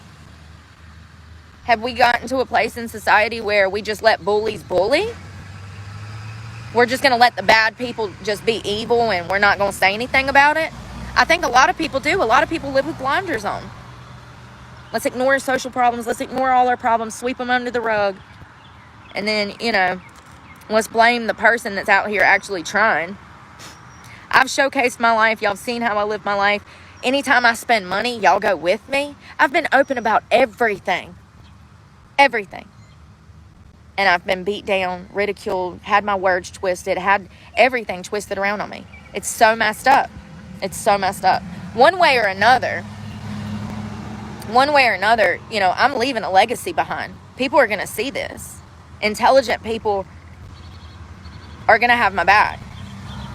Speaker 1: Have we gotten to a place in society where we just let bullies bully? We're just going to let the bad people just be evil and we're not going to say anything about it? I think a lot of people do. A lot of people live with blinders on. Let's ignore social problems. Let's ignore all our problems. Sweep them under the rug. And then, you know, let's blame the person that's out here actually trying. I've showcased my life. Y'all have seen how I live my life. Anytime I spend money, y'all go with me. I've been open about everything. Everything. And I've been beat down, ridiculed, had my words twisted, had everything twisted around on me. It's so messed up. It's so messed up. One way or another, you know, I'm leaving a legacy behind. People are going to see this. Intelligent people are going to have my back.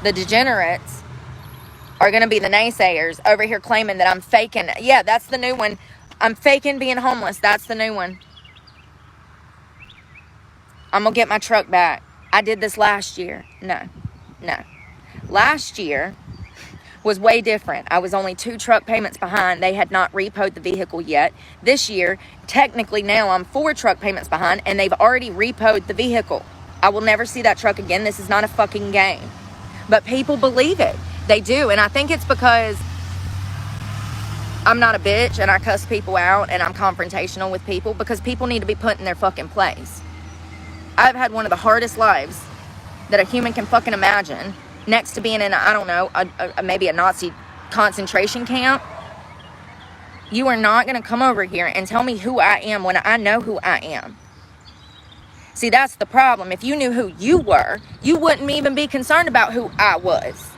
Speaker 1: The degenerates are going to be the naysayers over here claiming that I'm faking. Yeah, that's the new one. I'm faking being homeless. That's the new one. I'm going to get my truck back. I did this last year. No. Last year was way different. I was only 2 truck payments behind. They had not repoed the vehicle yet. This year, technically now I'm 4 truck payments behind and they've already repoed the vehicle. I will never see that truck again. This is not a fucking game. But people believe it. They do. And I think it's because I'm not a bitch and I cuss people out and I'm confrontational with people, because people need to be put in their fucking place. I've had one of the hardest lives that a human can fucking imagine, next to being in, I don't know, maybe a Nazi concentration camp. You are not going to come over here and tell me who I am when I know who I am. See, that's the problem. If you knew who you were, you wouldn't even be concerned about who I was.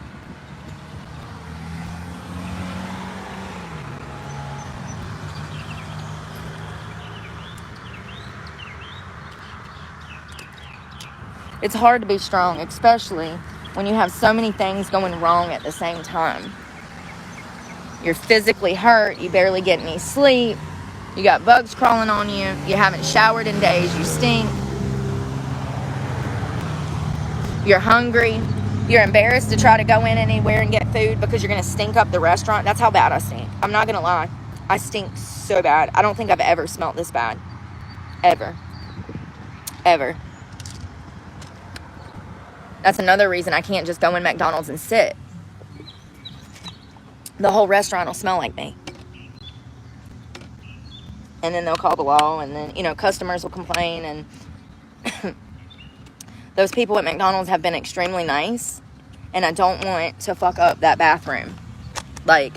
Speaker 1: It's hard to be strong, especially when you have so many things going wrong at the same time. You're physically hurt. You barely get any sleep. You got bugs crawling on you. You haven't showered in days. You stink. You're hungry. You're embarrassed to try to go in anywhere and get food because you're going to stink up the restaurant. That's how bad I stink. I'm not going to lie. I stink so bad. I don't think I've ever smelled this bad. Ever. That's another reason I can't just go in McDonald's and sit. The whole restaurant will smell like me. And then they'll call the law, and then, you know, customers will complain, and those people at McDonald's have been extremely nice, and I don't want to fuck up that bathroom. Like,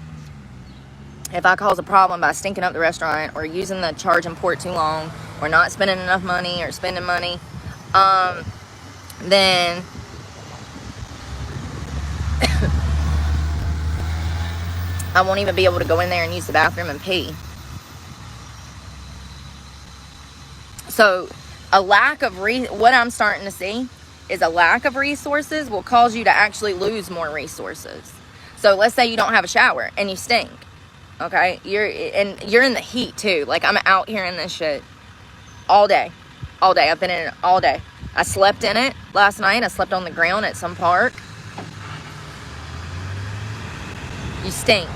Speaker 1: if I cause a problem by stinking up the restaurant, or using the charging port too long, or not spending enough money, or spending money, then I won't even be able to go in there and use the bathroom and pee. So a lack of what I'm starting to see is a lack of resources will cause you to actually lose more resources. So let's say you don't have a shower and you stink. Okay? You're in the heat too. Like, I'm out here in this shit all day. I've been in it all day. I slept in it last night. I slept on the ground at some park. You stink.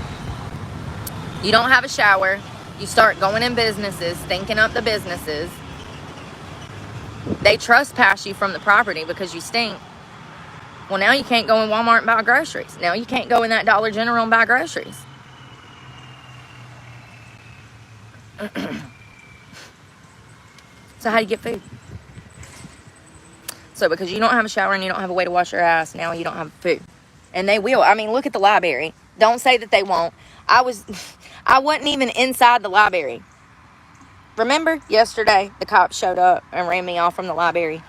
Speaker 1: You don't have a shower. You start going in businesses, stinking up the businesses. They trespass you from the property because you stink. Well, now you can't go in Walmart and buy groceries. Now you can't go in that Dollar General and buy groceries. So how do you get food? So because you don't have a shower and you don't have a way to wash your ass, now you don't have food. And they will. I mean, look at the library. Don't say that they won't. I wasn't even inside the library. Remember yesterday the cops showed up and ran me off from the library.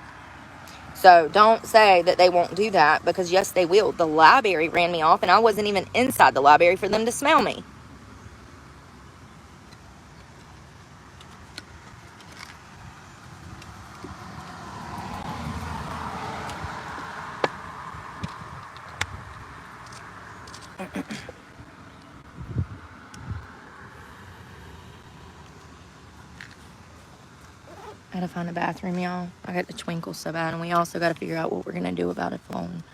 Speaker 1: So don't say that they won't do that, because yes, they will. The library ran me off and I wasn't even inside the library for them to smell me. I gotta find a bathroom, y'all. I got the twinkle so bad, and we also gotta figure out what we're gonna do about a phone.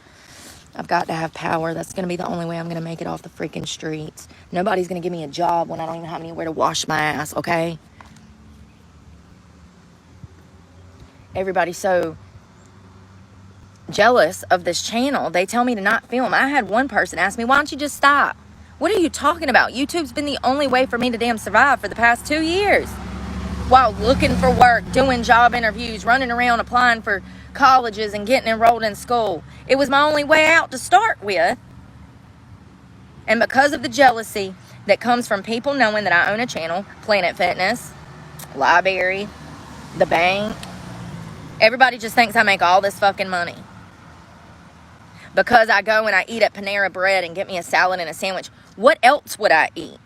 Speaker 1: I've got to have power. That's gonna be the only way I'm gonna make it off the freaking streets. Nobody's gonna give me a job when I don't even have anywhere to wash my ass, okay? Everybody's so jealous of this channel. They tell me to not film. I had one person ask me, why don't you just stop? What are you talking about? YouTube's been the only way for me to damn survive for the past 2 years. While looking for work, doing job interviews, running around applying for colleges and getting enrolled in school. It was my only way out to start with. And because of the jealousy that comes from people knowing that I own a channel, Planet Fitness, library, the bank, everybody just thinks I make all this fucking money. Because I go and I eat at Panera Bread and get me a salad and a sandwich. What else would I eat?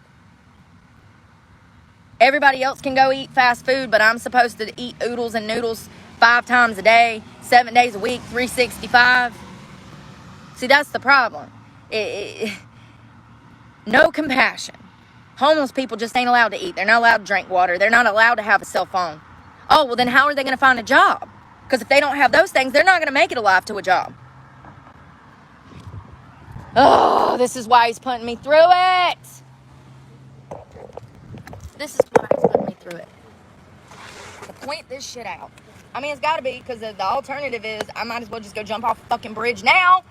Speaker 1: Everybody else can go eat fast food, but I'm supposed to eat oodles and noodles 5 times a day, 7 days a week, 365. See, that's the problem. No compassion. Homeless people just ain't allowed to eat. They're not allowed to drink water. They're not allowed to have a cell phone. Oh, well then how are they going to find a job? Because if they don't have those things, they're not going to make it alive to a job. Oh, this is why he's putting me through it. This is why he's putting me through it. To point this shit out. I mean, it's got to be, because the alternative is I might as well just go jump off a fucking bridge now.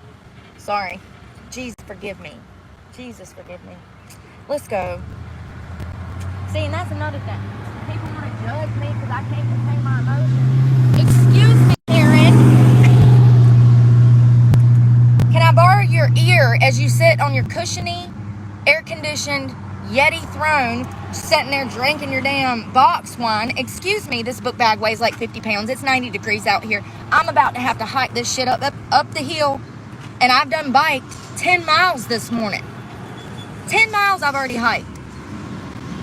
Speaker 1: Sorry. Jesus, forgive me. Jesus, forgive me. Let's go. See, and that's another thing. People want to judge me because I can't contain my emotions. Excuse me, Karen. Can I borrow your ear as you sit on your cushiony, air-conditioned Yeti throne, sitting there drinking your damn box wine? Excuse me, this book bag weighs like 50 pounds. It's 90 degrees out here. I'm about to have to hike this shit up the hill, and I've done biked 10 miles this morning. 10 miles I've already hiked.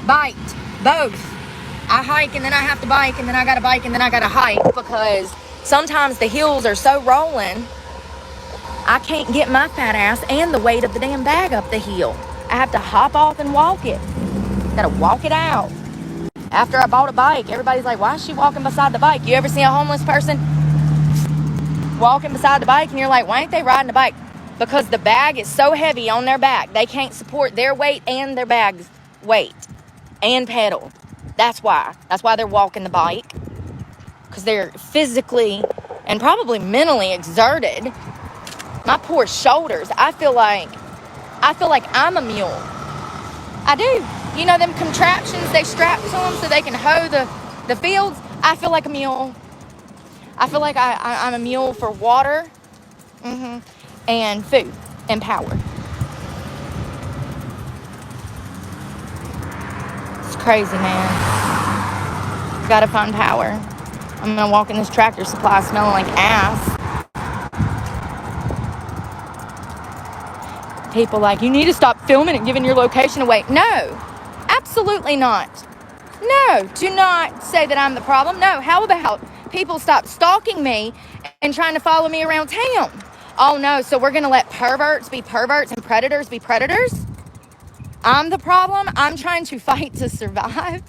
Speaker 1: Biked, both. I hike and then I have to bike, and then I gotta bike and then I gotta hike, because sometimes the hills are so rolling, I can't get my fat ass and the weight of the damn bag up the hill. I have to hop off and walk it. Gotta walk it out. After I bought a bike, everybody's like, why is she walking beside the bike? You ever see a homeless person walking beside the bike and you're like, why ain't they riding a bike? Because the bag is so heavy on their back, they can't support their weight and their bag's weight and pedal. That's why. That's why they're walking the bike. Because they're physically and probably mentally exerted. My poor shoulders. I feel like I'm a mule. I do. You know them contraptions they strap to them so they can hoe the fields? I feel like a mule. I feel like I'm a mule for water and food and power. It's crazy, man. Gotta find power. I'm gonna walk in this Tractor Supply smelling like ass. People like, you need to stop filming and giving your location away. No, absolutely not. No, do not say that I'm the problem. No, how about people stop stalking me and trying to follow me around town? Oh no, so we're going to let perverts be perverts and predators be predators? I'm the problem. I'm trying to fight to survive.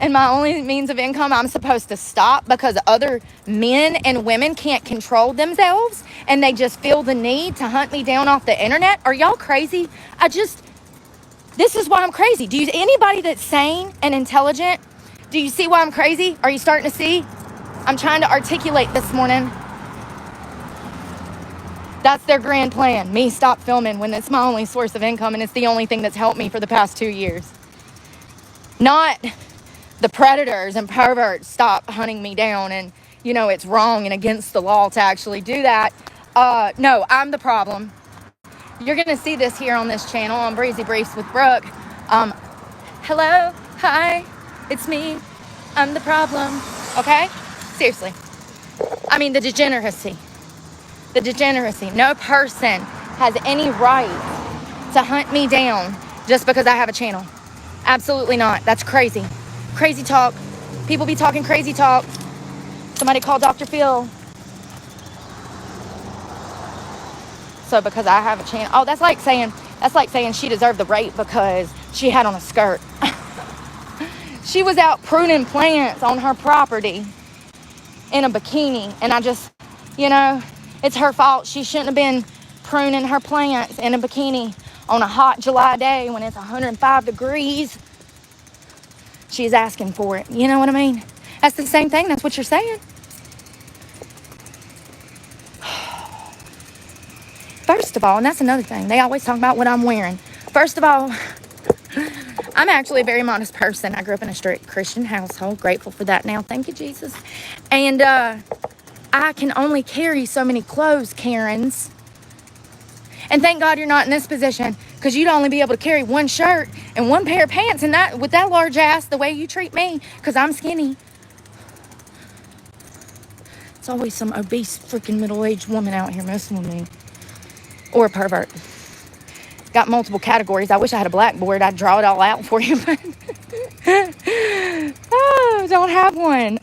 Speaker 1: And my only means of income, I'm supposed to stop because other men and women can't control themselves and they just feel the need to hunt me down off the internet. Are y'all crazy? This is why I'm crazy. Anybody that's sane and intelligent, do you see why I'm crazy? Are you starting to see? I'm trying to articulate this morning. That's their grand plan. Me stop filming when it's my only source of income and it's the only thing that's helped me for the past 2 years. Not the predators and perverts stop hunting me down and, you know, it's wrong and against the law to actually do that. No, I'm the problem. You're going to see this here on this channel on Breezy Briefs with Brooke. Hello, hi, it's me. I'm the problem, okay? Seriously. I mean, the degeneracy. The degeneracy. No person has any right to hunt me down just because I have a channel. Absolutely not. That's crazy. Crazy talk. People be talking crazy talk. Somebody call Dr. Phil. So because I have a channel. Oh, that's like saying she deserved the rape because she had on a skirt. She was out pruning plants on her property in a bikini. And I just, you know, it's her fault. She shouldn't have been pruning her plants in a bikini on a hot July day when it's 105 degrees. She's asking for it. You know what I mean? That's the same thing. That's what you're saying. First of all, and that's another thing. They always talk about what I'm wearing. First of all, I'm actually a very modest person. I grew up in a strict Christian household. Grateful for that now. Thank you, Jesus. And I can only carry so many clothes, Karens. And thank God you're not in this position, because you'd only be able to carry one shirt and one pair of pants, and that with that large ass the way you treat me, because I'm skinny. It's always some obese freaking middle-aged woman out here messing with me. Or a pervert. Got multiple categories. I wish I had a blackboard. I'd draw it all out for you. But oh, don't have one.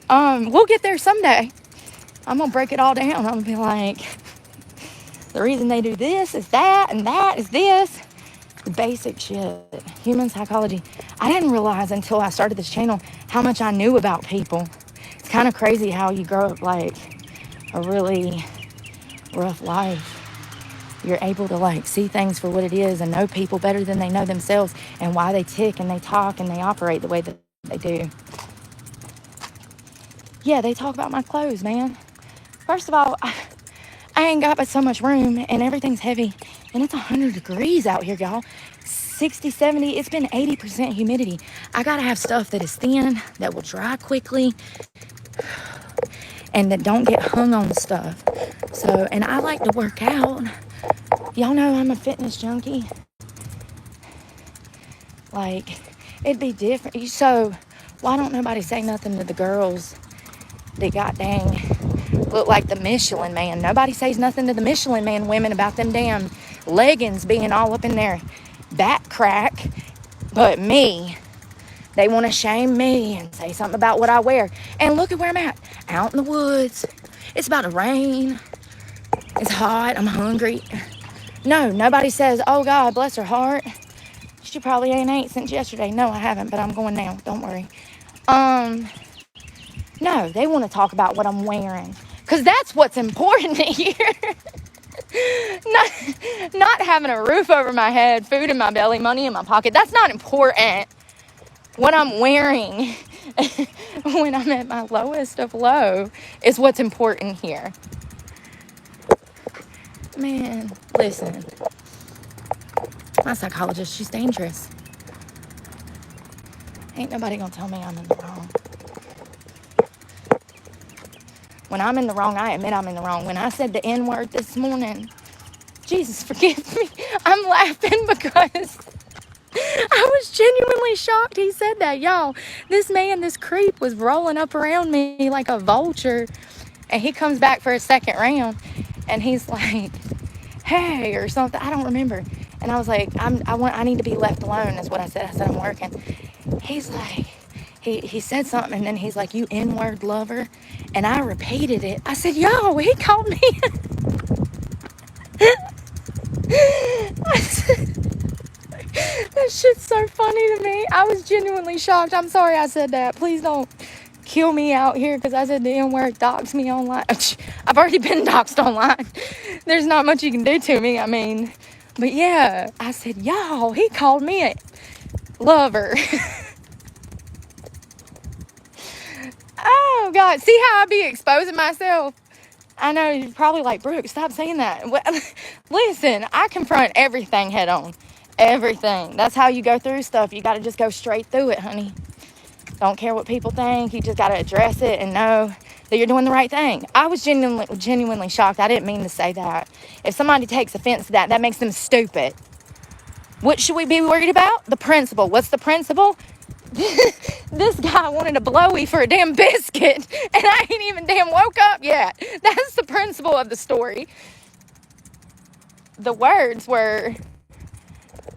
Speaker 1: We'll get there someday. I'm going to break it all down. I'm going to be like, the reason they do this is that, and that is this. The basic shit. Human psychology. I didn't realize until I started this channel how much I knew about people. It's kind of crazy how you grow up like a really rough life. You're able to like see things for what it is and know people better than they know themselves and why they tick and they talk and they operate the way that they do. Yeah, they talk about my clothes, man. First of all, I ain't got but so much room and everything's heavy and it's 100 degrees out here, y'all. 60, 70, it's been 80% humidity. I gotta have stuff that is thin, that will dry quickly, and that don't get hung on stuff. So, and I like to work out. Y'all know I'm a fitness junkie. Like, it'd be different. So, why don't nobody say nothing to the girls that got dang look like the Michelin Man? Nobody says nothing to the Michelin Man women about them damn leggings being all up in their back crack. But me, they want to shame me and say something about what I wear. And look at where I'm at. Out in the woods. It's about to rain. It's hot. I'm hungry. No, nobody says, oh, God, bless her heart. She probably ain't ate since yesterday. No, I haven't, but I'm going now. Don't worry. No, they want to talk about what I'm wearing. Because that's what's important here. Not having a roof over my head, food in my belly, money in my pocket. That's not important. What I'm wearing when I'm at my lowest of low is what's important here. Man, listen. My psychologist, she's dangerous. Ain't nobody gonna tell me I'm in the wrong. When I'm in the wrong, I admit I'm in the wrong. When I said the N-word this morning, Jesus, forgive me. I'm laughing because I was genuinely shocked he said that. Y'all, this man, this creep was rolling up around me like a vulture. And he comes back for a second round. And he's like, hey, or something. I don't remember. And I was like, I need to be left alone is what I said. I said, I'm working. He's like, he said something. And then he's like, you N-word lover. And I repeated it. I said, yo, he called me. I said, that shit's so funny to me. I was genuinely shocked. I'm sorry I said that. Please don't kill me out here because I said the N-word. Dox me online. I've already been doxed online. There's not much you can do to me. I mean, but yeah, I said, y'all, he called me a lover. Oh, God. See how I be exposing myself? I know you're probably like, Brooke, stop saying that. Listen, I confront everything head on. Everything. That's how you go through stuff. You got to just go straight through it, honey. Don't care what people think. You just got to address it and know that you're doing the right thing. I was genuinely shocked. I didn't mean to say that. If somebody takes offense to that, that makes them stupid. What should we be worried about? The principle. What's the principle? This guy wanted a blowy for a damn biscuit, and I ain't even damn woke up yet. That's the principle of the story. The words were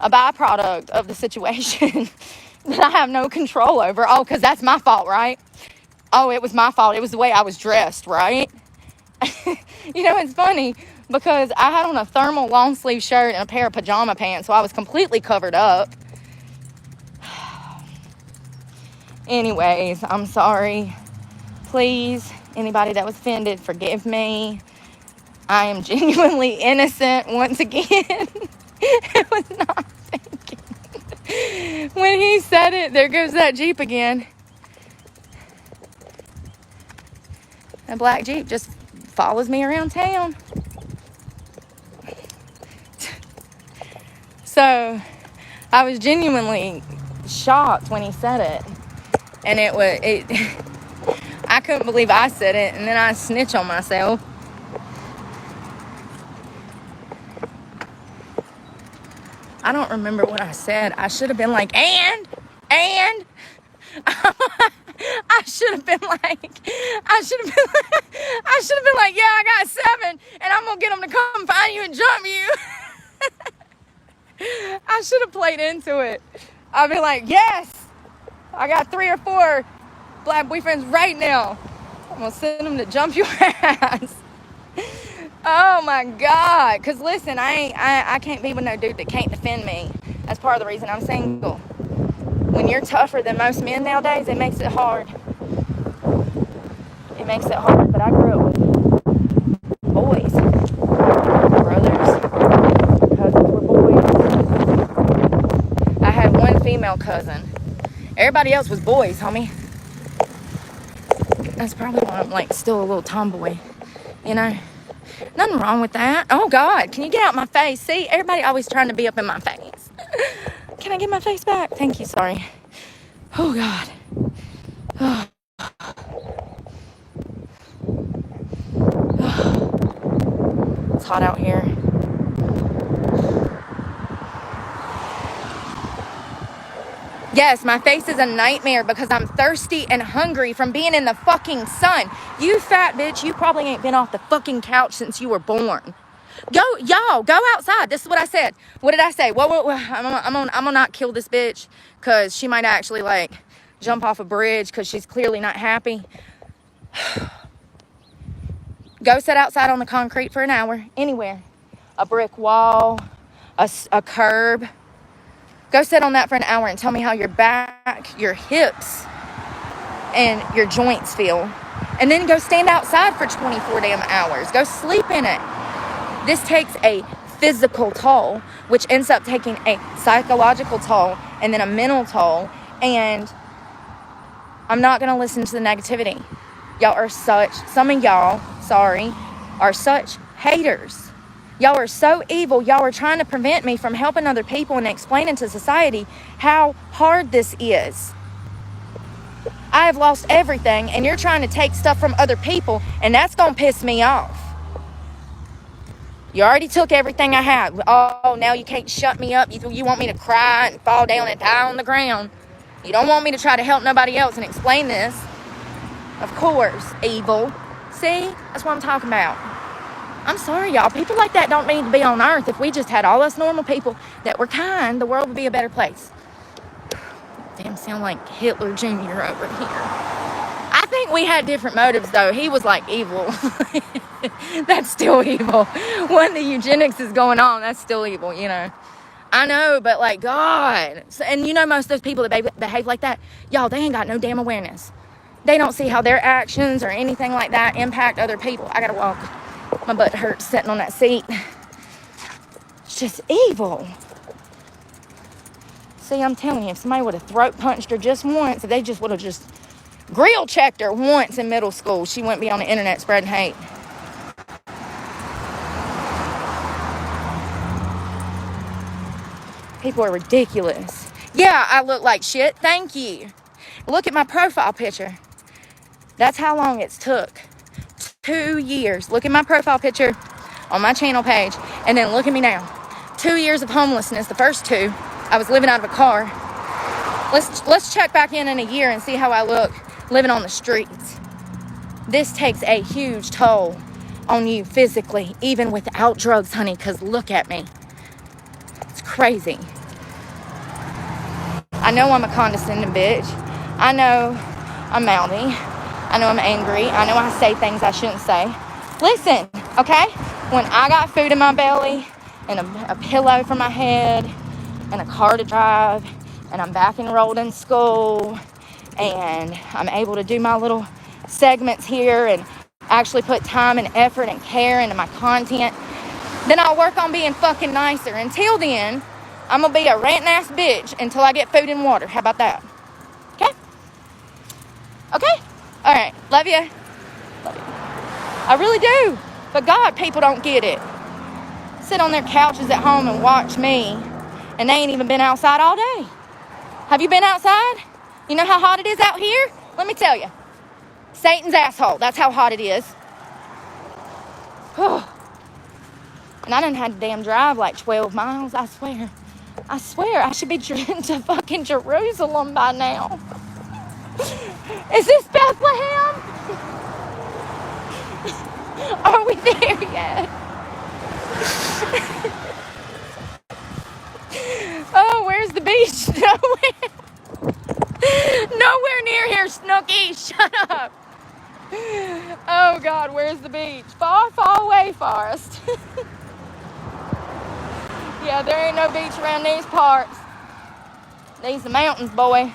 Speaker 1: a byproduct of the situation that I have no control over. Oh, because that's my fault, right? Oh, it was my fault. It was the way I was dressed, right? You know, it's funny because I had on a thermal long sleeve shirt and a pair of pajama pants, so I was completely covered up. Anyways, I'm sorry. Please, anybody that was offended, forgive me. I am genuinely innocent once again. It was not thinking. When he said it, there goes that Jeep again. That black Jeep just follows me around town. So, I was genuinely shocked when he said it. And I couldn't believe I said it, and then I snitch on myself. I don't remember what I said. I should have been like, and I should have been like, yeah, I got 7, and I'm gonna get them to come find you and jump you. I should have played into it. I'd be like, yes, I got 3 or 4 black boyfriends right now. I'm gonna send them to jump your ass. Oh my God. Cause listen, I can't be with no dude that can't defend me. That's part of the reason I'm single. When you're tougher than most men nowadays, it makes it hard. It makes it hard. But I grew up with boys, brothers, cousins were boys. I had one female cousin. Everybody else was boys, homie. That's probably why I'm like still a little tomboy, you know. Nothing wrong with that. Oh God, can you get out my face? See, everybody always trying to be up in my face. Can I get my face back? Thank you, sorry. Oh God. Oh. It's hot out here. Yes, my face is a nightmare because I'm thirsty and hungry from being in the fucking sun. You fat bitch, you probably ain't been off the fucking couch since you were born. Y'all, go outside. This is what I said. What did I say? Well, I'm gonna not kill this bitch because she might actually like jump off a bridge because she's clearly not happy. Go sit outside on the concrete for an hour, anywhere. A brick wall, a curb. Go sit on that for an hour and tell me how your back, your hips, and your joints feel. And then go stand outside for 24 damn hours. Go sleep in it. This takes a physical toll, which ends up taking a psychological toll and then a mental toll. And I'm not going to listen to the negativity. Y'all are some of y'all, are such haters. Y'all are so evil. Y'all are trying to prevent me from helping other people and explaining to society how hard this is. I have lost everything, and you're trying to take stuff from other people, and that's going to piss me off. You already took everything I had. Oh, now you can't shut me up. You want me to cry and fall down and die on the ground. You don't want me to try to help nobody else and explain this. Of course, evil. See? That's what I'm talking about. I'm sorry, y'all. People like that don't need to be on earth. If we just had all us normal people that were kind, the world would be a better place. Damn, sound like Hitler Jr. over here. I think we had different motives, though. He was like evil. That's still evil. When the eugenics is going on, that's still evil, you know. I know, but like, God. And you know, most of those people that behave like that, y'all, they ain't got no damn awareness. They don't see how their actions or anything like that impact other people. I gotta walk. My butt hurts sitting on that seat. It's just evil. See, I'm telling you, if somebody would have throat punched her just once, if they just would have just grill checked her once in middle school, she wouldn't be on the internet spreading hate. People are ridiculous. Yeah, I look like shit. Thank you. Look at my profile picture. That's how long it's took. 2 years. Look at my profile picture on my channel page, and then look at me now. 2 years of homelessness. The first 2, I was living out of a car. Let's check back in a year and see how I look living on the streets. This takes a huge toll on you physically, even without drugs, honey, because look at me. It's crazy. I know I'm a condescending bitch. I know I'm mouthy. I know I'm angry. I know I say things I shouldn't say. Listen, okay? When I got food in my belly and a pillow for my head and a car to drive, and I'm back enrolled in school, and I'm able to do my little segments here and actually put time and effort and care into my content, then I'll work on being fucking nicer. Until then, I'm gonna be a ranting ass bitch until I get food and water. How about that? Okay? Okay? Alright, love you. I really do. But God, people don't get it. Sit on their couches at home and watch me, and they ain't even been outside all day. Have you been outside? You know how hot it is out here? Let me tell you. Satan's asshole. That's how hot it is. And I done had to damn drive like 12 miles, I swear. I swear, I should be to fucking Jerusalem by now. Is this Bethlehem? Are we there yet? Oh, where's the beach? Nowhere near here, Snooky. Shut up. Oh, God, where's the beach? Far, far away, Forrest. Yeah, there ain't no beach around these parts. These the mountains, boy.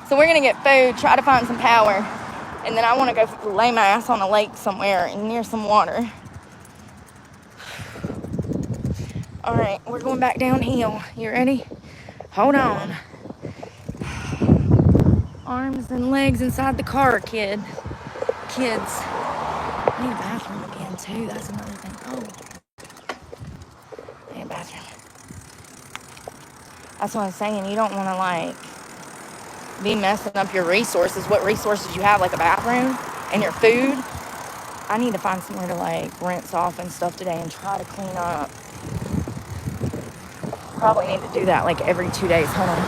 Speaker 1: So we're going to get food, try to find some power. And then I want to go lay my ass on a lake somewhere near some water. All right, we're going back downhill. You ready? Hold on. Arms and legs inside the car, kids. I need a bathroom again, too. That's another thing. Oh. I need a bathroom. That's what I'm saying. You don't want to, like, be messing up your resources. What resources you have, like a bathroom and your food. I need to find somewhere to, like, rinse off and stuff today and try to clean up. Probably need to do that, like, every 2 days. Hold on.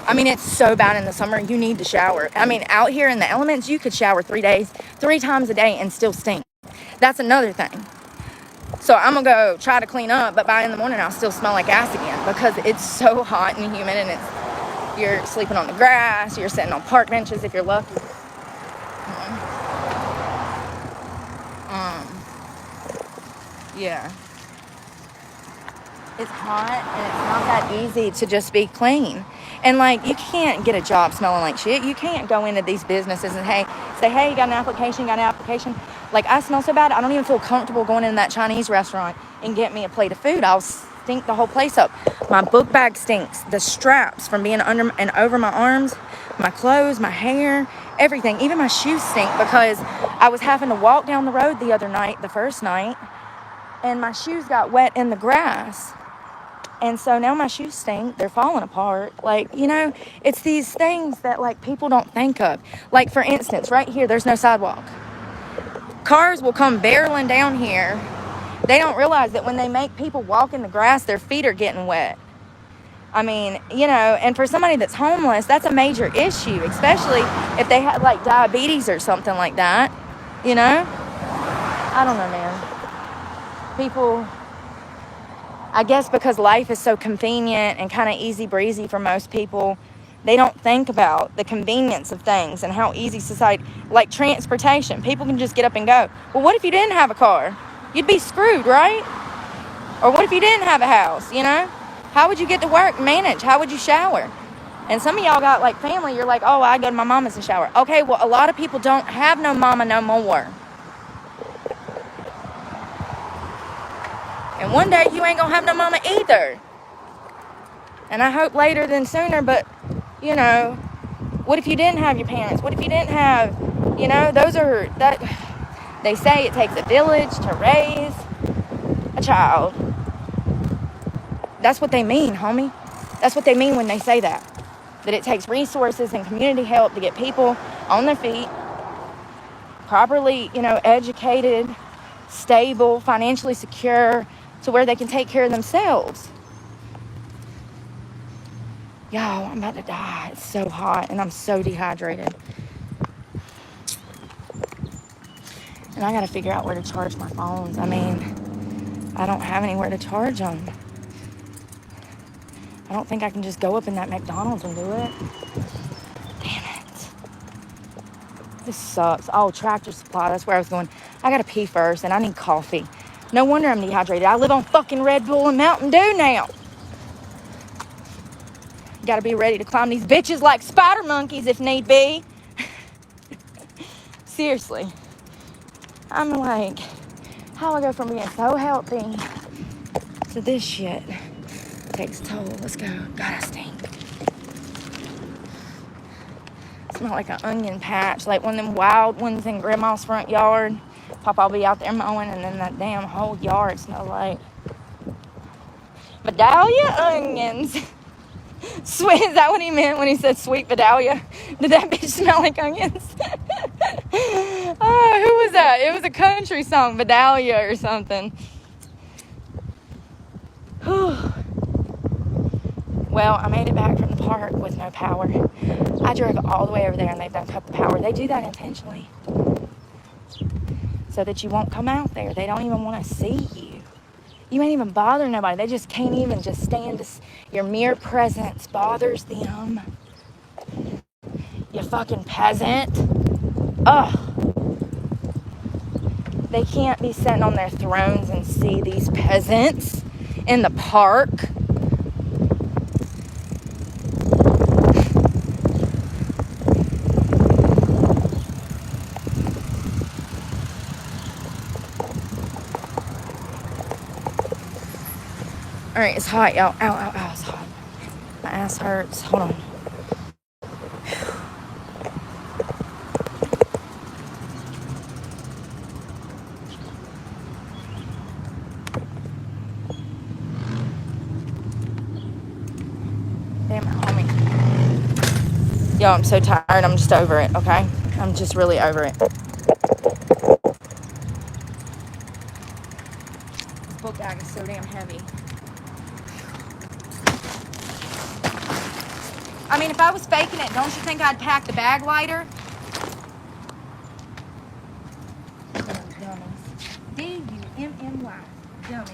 Speaker 1: I mean, it's so bad in the summer. You need to shower. I mean, out here in the elements, you could shower 3 times a day and still stink. That's another thing. So I'm going to go try to clean up, but by in the morning, I'll still smell like ass again because it's so hot and humid, and you're sleeping on the grass, you're sitting on park benches if you're lucky. Yeah. It's hot, and it's not that easy to just be clean. And, like, you can't get a job smelling like shit. You can't go into these businesses and, say, hey, you got an application, Like, I smell so bad, I don't even feel comfortable going in that Chinese restaurant and get me a plate of food. I'll stink the whole place up. My book bag stinks. The straps from being under and over my arms, my clothes, my hair, everything. Even my shoes stink because I was having to walk down the road the first night, and my shoes got wet in the grass. And so now my shoes stink. They're falling apart. Like, you know, it's these things that, like, people don't think of. Like, for instance, right here, there's no sidewalk. Cars will come barreling down here. They don't realize that when they make people walk in the grass, their feet are getting wet. I mean, you know, and for somebody that's homeless, that's a major issue, especially if they had, like, diabetes or something like that, you know? I don't know, man. People, I guess because life is so convenient and kind of easy breezy for most people, they don't think about the convenience of things and how easy society, like transportation, people can just get up and go. Well, what if you didn't have a car? You'd be screwed, right? Or what if you didn't have a house, you know? How would you get to work, manage? How would you shower? And some of y'all got, like, family, you're like, oh, I go to my mama's and shower. Okay, well, a lot of people don't have no mama no more. And one day you ain't gonna have no mama either. And I hope later than sooner, but, you know, what if you didn't have your parents? What if you didn't have, you know, they say it takes a village to raise a child. That's what they mean, homie. That's what they mean when they say that. That it takes resources and community help to get people on their feet, properly, educated, stable, financially secure, to where they can take care of themselves. Y'all, I'm about to die. It's so hot and I'm so dehydrated. And I got to figure out where to charge my phones. I mean, I don't have anywhere to charge them. I don't think I can just go up in that McDonald's and do it. Damn it. This sucks. Oh, Tractor Supply. That's where I was going. I got to pee first and I need coffee. No wonder I'm dehydrated. I live on fucking Red Bull and Mountain Dew now. Got to be ready to climb these bitches like spider monkeys if need be. Seriously. I'm like, how do I go from being so healthy to this shit? Takes a toll. Let's go. God, I stink. Smell like an onion patch, like one of them wild ones in Grandma's front yard. Papa will be out there mowing, and then that damn whole yard smells like Vidalia onions. Sweet, is that what he meant when he said sweet Vidalia? Did that bitch smell like onions? Oh, who was that? It was a country song, Vidalia or something. Well, I made it back from the park with no power. I drove all the way over there and they've done cut the power. They do that intentionally so that you won't come out there. They don't even want to see you. You ain't even bother nobody. They just can't even just stand. Your mere presence bothers them. You fucking peasant. Ugh. They can't be sitting on their thrones and see these peasants in the park. All right, it's hot, y'all. Ow, ow, ow, it's hot. My ass hurts. Hold on. Damn it, homie. Yo, I'm so tired. I'm just over it, okay? I'm just really over it. This book bag is so damn heavy. I mean, if I was faking it, don't you think I'd pack the bag lighter? Dummies. D-U-M-M-Y. Dummies.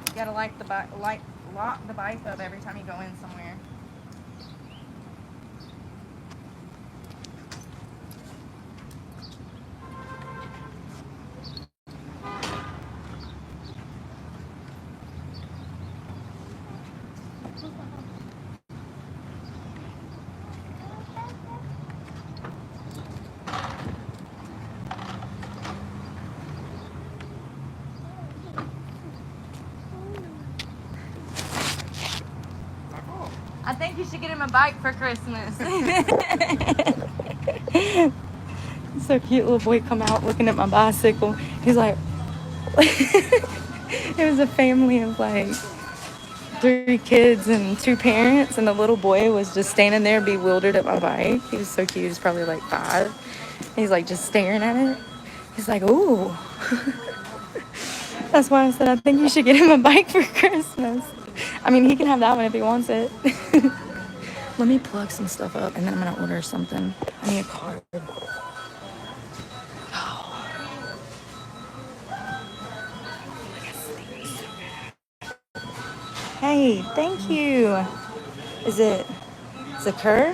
Speaker 1: You gotta lock the bike up every time you go in somewhere. I think you should get him a bike for Christmas. So cute, little boy come out looking at my bicycle. He's like, it was a family of like 3 kids and 2 parents, and the little boy was just standing there bewildered at my bike. He was so cute. He's probably like 5. He's like just staring at it. He's like, ooh. That's why I said I think you should get him a bike for Christmas. I mean, he can have that one if he wants it. Let me plug some stuff up, and then I'm gonna order something. I need a card. Oh. Hey, thank you. Is it Zakur?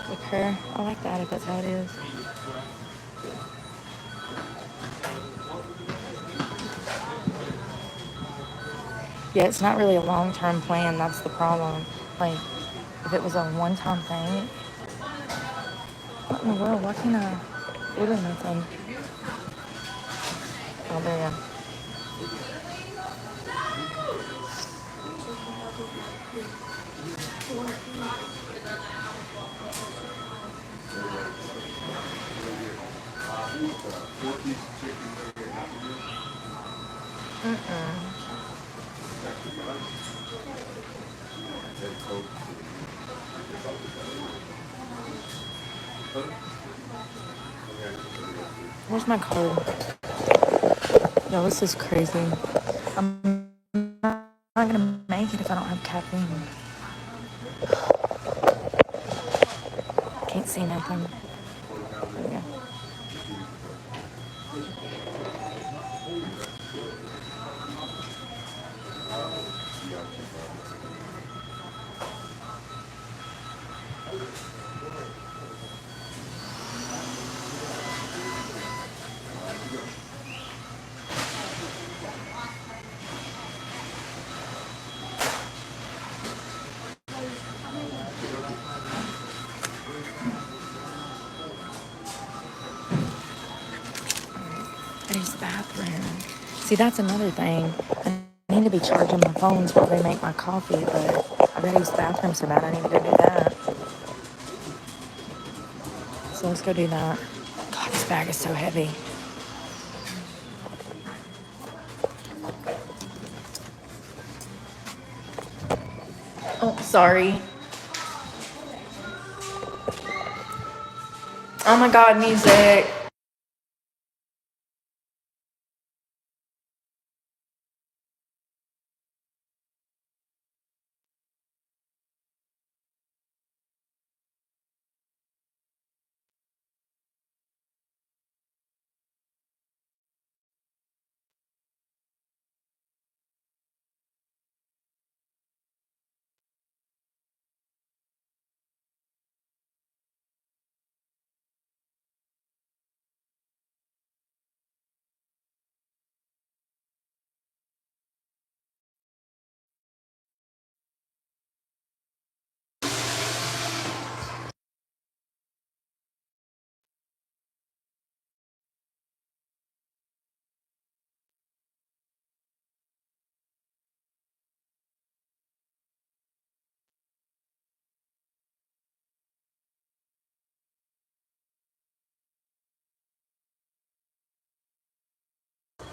Speaker 1: Zakur. I like that if that's how it is. Yeah, it's not really a long-term plan. That's the problem. Like, if it was a one-time thing, what in the world? Why can't I order nothing? Oh, there you go. Where's my card? Yo, this is crazy. I'm not gonna make it if I don't have caffeine. Can't see nothing. There we go. I use the bathroom. See, that's another thing. I need to be charging my phones while they make my coffee, but I gotta use the bathroom so bad I need to go do that. So let's go do that. God, this bag is so heavy. Oh, sorry. Oh my God, music.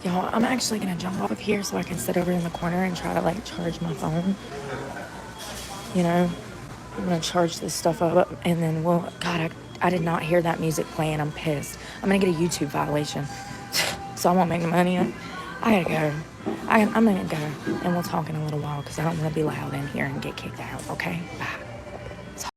Speaker 1: Y'all, I'm actually gonna jump off of here so I can sit over in the corner and try to like charge my phone. You know, I'm gonna charge this stuff up and then God, I did not hear that music playing. I'm pissed. I'm gonna get a YouTube violation. So I won't make the money. I gotta go. I'm gonna go and we'll talk in a little while because I don't want to be loud in here and get kicked out. Okay? Bye.